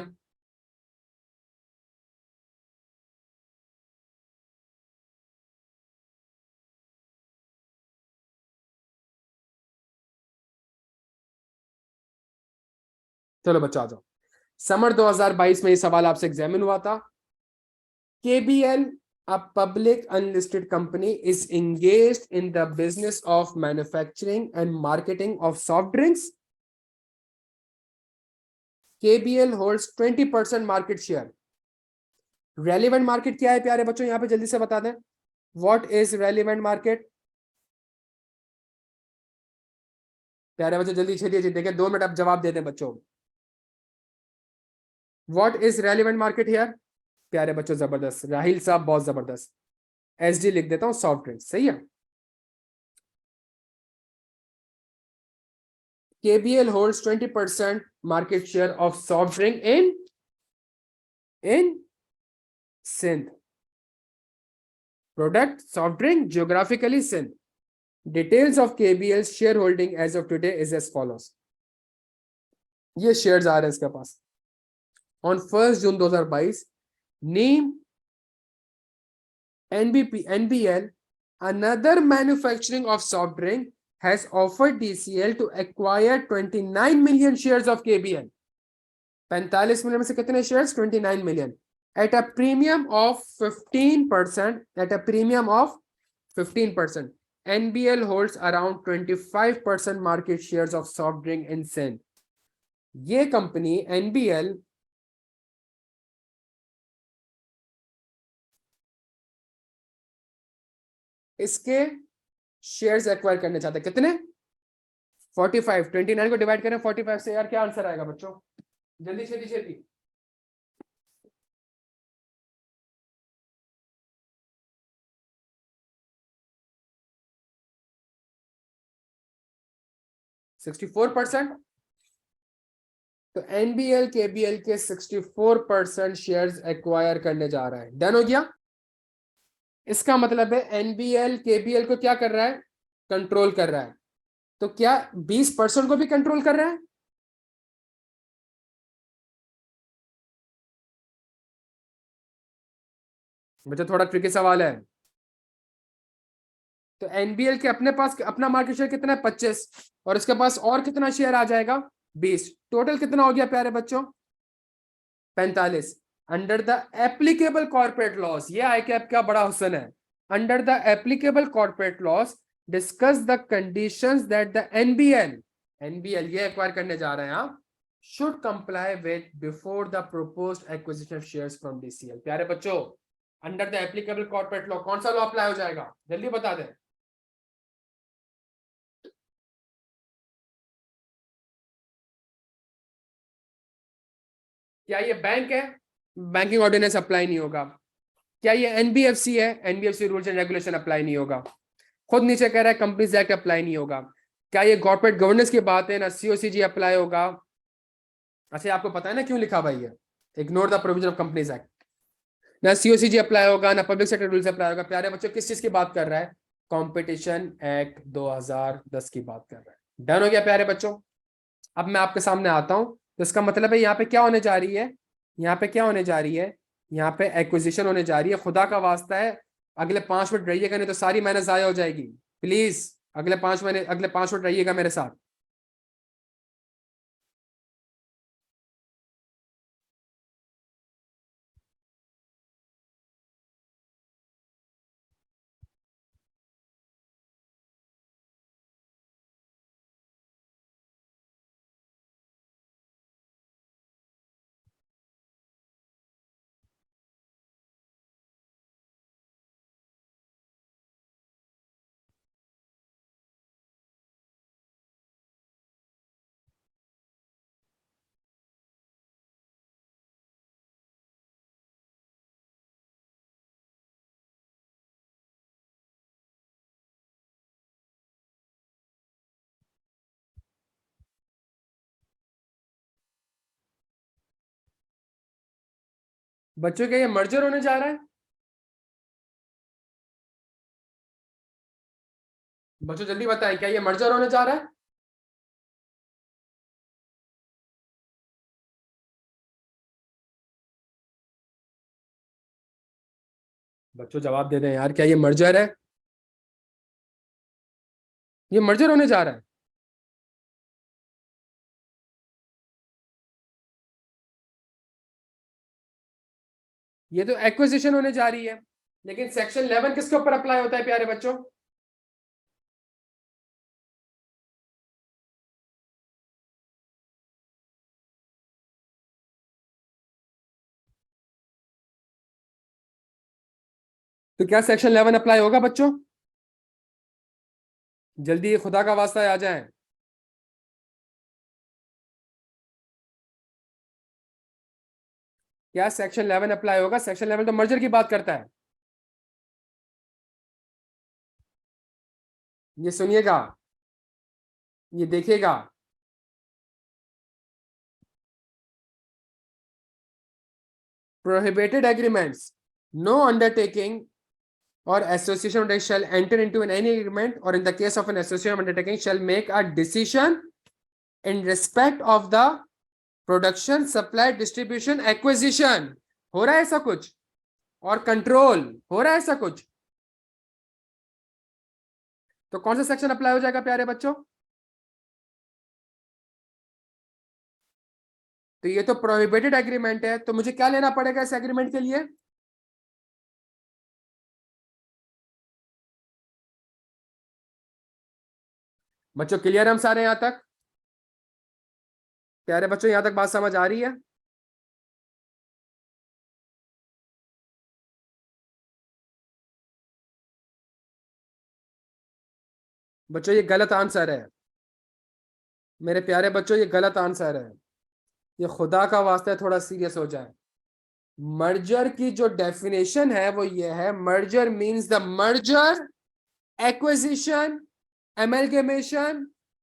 चलो बच्चों आ जाओ। समर 2022 में ये सवाल आपसे एग्जामिन हुआ था। KBL, a public unlisted company, is engaged in the business of manufacturing and marketing of soft drinks. KBL holds 20% market share. Relevant market क्या है प्यारे बच्चों, यहाँ पे जल्दी से बता दें। What is relevant market? प्यारे बच्चों जल्दी छेड़िए, देखिए 2 मिनट अब जवाब दे दें बच्चों। What is relevant market here? प्यारे बच्चों जबरदस्त, राहिल साहब बहुत जबरदस्त। SD लिख देता हूं, सॉफ्ट ड्रिंक। सही है। KBL holds 20% market share of soft drink in Sindh. Product soft drink, geographically Sindh. Details of KBL's shareholding as of today is as follows. ये शेयर्स आ रहे हैं इसके पास। On 1 June 2022, name NBL, another manufacturing of soft drink, has offered DCL to acquire 29 million shares of KBL. 45 million में से कितने shares? 29 million at a premium of 15%. At a premium of 15%. NBL holds around 25% market shares of soft drink in Sindh. ये company NBL इसके shares acquire करने चाहते हैं। कितने? 45। 29 को डिवाइड करें 45 से, यार क्या आंसर आएगा बच्चों? जल्दी छेती छेती। %64। तो एनबीएल केबीएल के 64% शेयर्स एक्वायर करने जा रहा है। डन हो गया? इसका मतलब है एनबीएल केबीएल को क्या कर रहा है? कंट्रोल कर रहा है। तो क्या 20% को भी कंट्रोल कर रहा है? मुझे थोड़ा ट्रिकी सवाल है। तो एनबीएल के अपने पास अपना मार्केट शेयर कितना है? 25। और इसके पास और कितना शेयर आ जाएगा? 20। टोटल कितना हो गया प्यारे बच्चों? 45। Under the applicable corporate loss, ये आई कैप का बड़ा हुसन है। Under the applicable corporate loss discuss the conditions that the NBL, NBL ये एक्वायर करने जा रहे हैं आप, should comply with before the proposed acquisition of shares from DCL. प्यारे बच्चों, under the applicable corporate law कौन सा लॉ अप्लाई हो जाएगा? जल्दी बता दें। क्या ये बैंक है? बैंकिंग ऑर्डिनेंस अप्लाई नहीं होगा। क्या ये एनबीएफसी है? NBFC rules and regulation apply नहीं होगा। खुद नीचे कह रहा है कंपनीज एक्ट अप्लाई नहीं होगा। क्या ये कॉर्पोरेट गवर्नेंस की बात है? ना सीओसीजी अप्लाई होगा। अच्छा आपको पता है ना क्यों लिखा भाई है? Ignore the provision of companies act. ना सीओसीजी अप्लाई होगा, ना पब्लिक सेक्टर रूल्स अप्लाई होगा। प्यारे बच्चों किस चीज की बात कर रहा है? कंपटीशन एक्ट 2010 की बात कर रहा है। डन हो गया प्यारे बच्चों? अब मैं आपके सामने आता हूं, तो इसका मतलब है यहाँ पे क्या होने जा रही है? यहाँ पे क्या होने जा रही है? यहाँ पे एक्विजिशन होने जा रही है। खुदा का वास्ता है अगले 5 मिनट रहिएगा, नहीं तो सारी मेहनत जाया हो जाएगी। प्लीज अगले 5 मिनट रहिएगा मेरे साथ। बच्चों क्या ये मर्जर होने जा रहा है? बच्चों जल्दी बताएं, क्या ये मर्जर होने जा रहा है? बच्चों जवाब दे दें यार, क्या ये मर्जर है? ये मर्जर होने जा रहा है? ये तो एक्विजिशन होने जा रही है। लेकिन सेक्शन 11 किसके ऊपर अप्लाई होता है प्यारे बच्चों? तो क्या सेक्शन 11 अप्लाई होगा बच्चों? जल्दी खुदा का वास्ता आ जाए। क्या सेक्शन 11 अप्लाई होगा? सेक्शन 11 तो मर्जर की बात करता है। ये सुनिएगा, ये देखिएगा। Prohibited agreements, no undertaking or association shall enter into any agreement or in the case of an association undertaking shall make a decision in respect of the production supply distribution acquisition। हो रहा है ऐसा कुछ? और control हो रहा है ऐसा कुछ? तो कौन सा सेक्शन अप्लाई हो जाएगा प्यारे बच्चों? तो ये तो प्रोहिबिटेड एग्रीमेंट है, तो मुझे क्या लेना पड़ेगा इस एग्रीमेंट के लिए? बच्चों क्लियर हम सारे यहां तक? प्यारे बच्चों यहां तक बात समझ आ रही है? बच्चों ये गलत आंसर है, मेरे प्यारे बच्चों ये गलत आंसर है। ये खुदा का वास्ता है, थोड़ा सीरियस हो जाए। मर्जर की जो डेफिनेशन है वो ये है, merger means the merger, acquisition, amalgamation,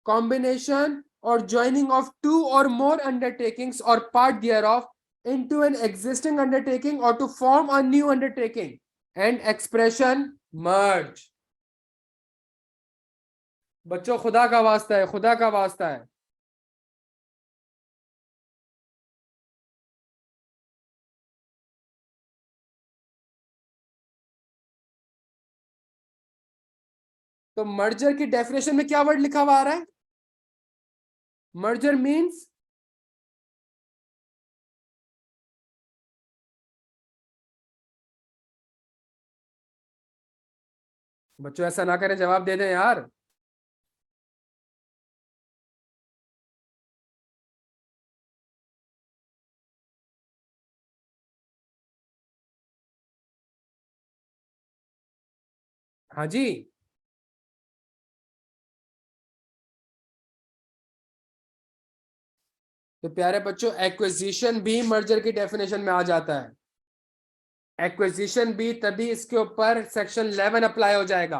combination or joining of two or more undertakings or part thereof into an existing undertaking or to form a new undertaking, and expression merge। बच्चों खुदा का वास्ता है, खुदा का वास्ता है। तो मर्जर की डेफिनेशन में क्या वर्ड लिखा हुआ आ रहा है? मर्जर मींस, बच्चों ऐसा ना करें, जवाब दे दें यार। हाँ जी। तो प्यारे बच्चों एक्विजिशन भी मर्जर की डेफिनेशन में आ जाता है। एक्विजिशन भी तभी इसके ऊपर सेक्शन 11 अप्लाई हो जाएगा,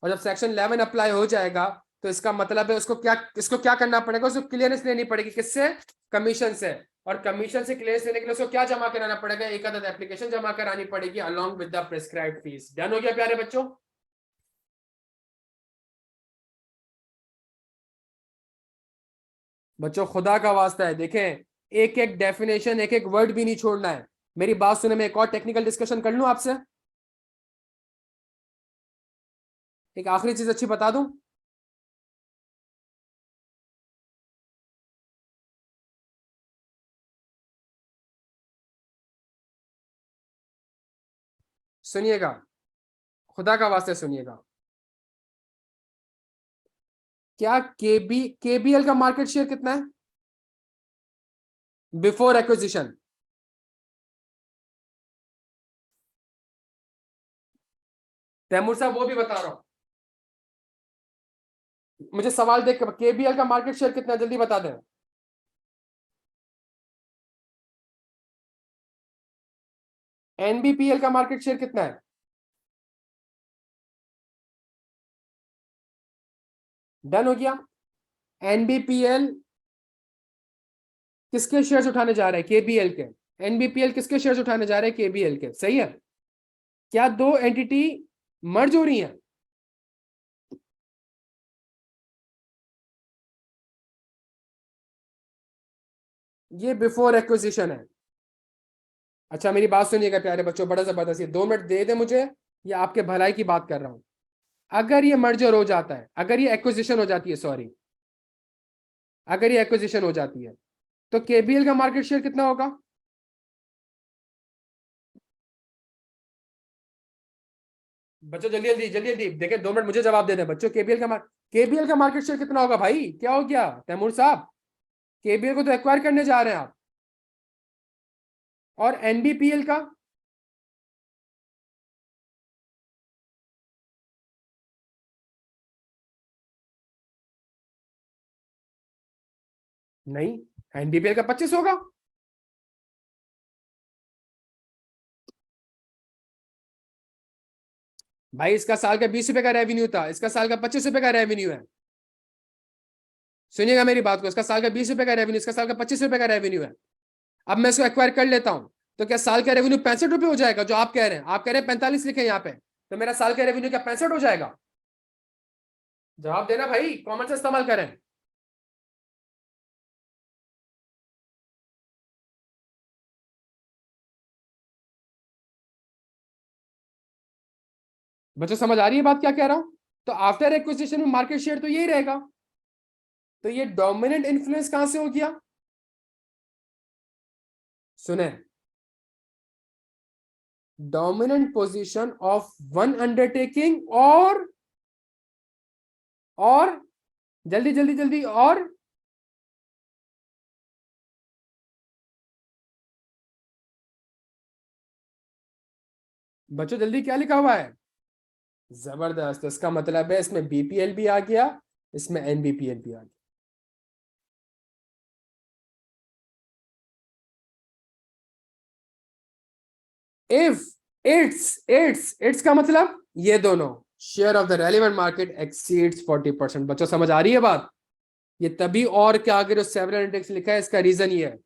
और जब सेक्शन 11 अप्लाई हो जाएगा तो इसका मतलब है उसको क्या, इसको क्या करना पड़ेगा, उसको क्लियरेंस लेनी पड़ेगी। किससे? कमीशन से। और कमीशन से क्लियरेंस लेने के लिए उसको क्या जमा कराना पड़ेगा? एक आदत एप्लीकेशन जमा करानी पड़ेगी along with the prescribed fees. Done हो गया प्यारे बच्चों? बच्चों खुदा का वास्ता है, देखें, एक एक डेफिनेशन, एक एक वर्ड भी नहीं छोड़ना है। मेरी बात सुने, मैं एक और टेक्निकल डिस्कशन कर लूं आपसे। एक आखिरी चीज अच्छी बता दूं। सुनिएगा, खुदा का वास्ते सुनिएगा। क्या केबीएल का मार्केट शेयर कितना है बिफोर एक्विजिशन? तैमूर साहब वो भी बता रहा हूं, मुझे सवाल देख कर, केबीएल का मार्केट शेयर कितना है जल्दी बता दें। एनबीपीएल का मार्केट शेयर कितना है? डन हो गया। एनबीपीएल किसके शेयर्स उठाने जा रहे हैं? केबीएल के। एनबीपीएल किसके शेयर्स उठाने जा रहे हैं? केबीएल के। सही है। क्या दो एंटिटी मर्ज हो रही हैं? ये बिफोर एक्विजिशन है। अच्छा मेरी बात सुनिएगा प्यारे बच्चों, बड़ा जबरदस्त, ये 2 मिनट दे दे मुझे, ये आपके भलाई की बात कर रहा हूं। अगर ये मर्जर हो जाता है, अगर ये एक्विजिशन हो जाती है, सॉरी, अगर ये एक्विजिशन हो जाती है, तो केबीएल का मार्केट शेयर कितना होगा? बच्चों जल्दी जल्दी जल्दी जल्दी देखें, 2 मिनट मुझे जवाब दे दें बच्चों। केबीएल का मार्केट शेयर कितना होगा भाई? क्या हो गया तैमूर साहब? केबीएल को तो एक्वायर करने जा रहे हैं आप। और एनबीपीएल का? नहीं, एनबीपीएल का 25 होगा। भाई इसका साल का 20 रुपए का रेवेन्यू था, इसका साल का 25 रुपए का रेवेन्यू है। सुनिएगा मेरी बात को, इसका साल का 20 रुपए का रेवेन्यू, इसका साल का 25 रुपए का रेवेन्यू है। अब मैं इसको एक्वायर कर लेता हूं, तो क्या साल का रेवेन्यू 65 रुपए हो जाएगा? जो आप कह रहे हैं, आप कह रहे हैं 45 लिखे यहाँ पे, तो मेरा साल का रेवेन्यू क्या 65 हो जाएगा? जवाब देना भाई, कॉमन सेंस इस्तेमाल करें। बच्चों समझ आ रही है बात क्या कह रहा हूं? तो आफ्टर एक्विजिशन में मार्केट शेयर तो यही रहेगा। तो ये डोमिनेंट इन्फ्लुएंस कहां से हो गया? सुने, dominant position of one undertaking, और जल्दी जल्दी जल्दी, और बच्चों जल्दी क्या लिखा हुआ है? जबरदस्त। तो इसका मतलब है इसमें बीपीएल भी आ गया, इसमें एनबीपीएल भी आ गया। इफ इट्स का मतलब ये दोनों, share of the relevant market exceeds 40%। बच्चों समझ आ रही है बात? ये तभी और के आगे जो सेवरल इंडेक्स लिखा है इसका रीजन ये है।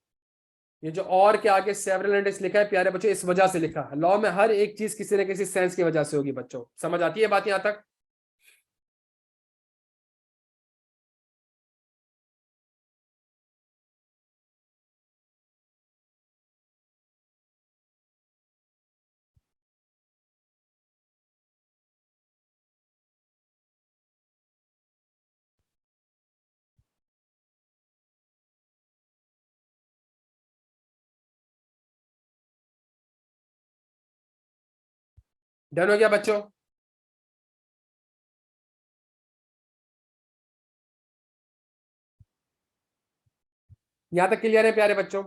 ये जो और के आगे सेवरल इंडेक्स लिखा है प्यारे बच्चों, इस वजह से लिखा है। लॉ में हर एक चीज किसी न किसी सेंस की वजह से होगी। बच्चों समझ आती है बात यहां तक? डन हो गया बच्चों? यहां तक क्लियर है प्यारे बच्चों?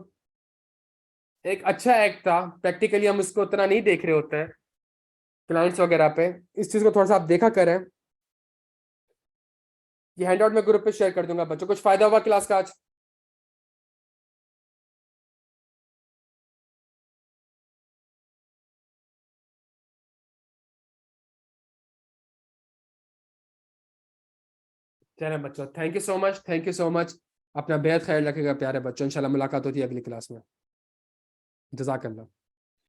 एक अच्छा एक्ट था, प्रैक्टिकली हम इसको उतना नहीं देख रहे होते हैं क्लाइंट्स वगैरह पे। इस चीज को थोड़ा सा आप देखा करें। ये हैंडआउट में ग्रुप पे शेयर कर दूंगा बच्चों। कुछ फायदा हुआ क्लास का आज? चलो बच्चों, thank you so much, thank you so much. अपना बेहद ख्याल रखिएगा प्यारे बच्चों। इंशाल्लाह मुलाकात होती है अगली क्लास में। जजाकल्लाह।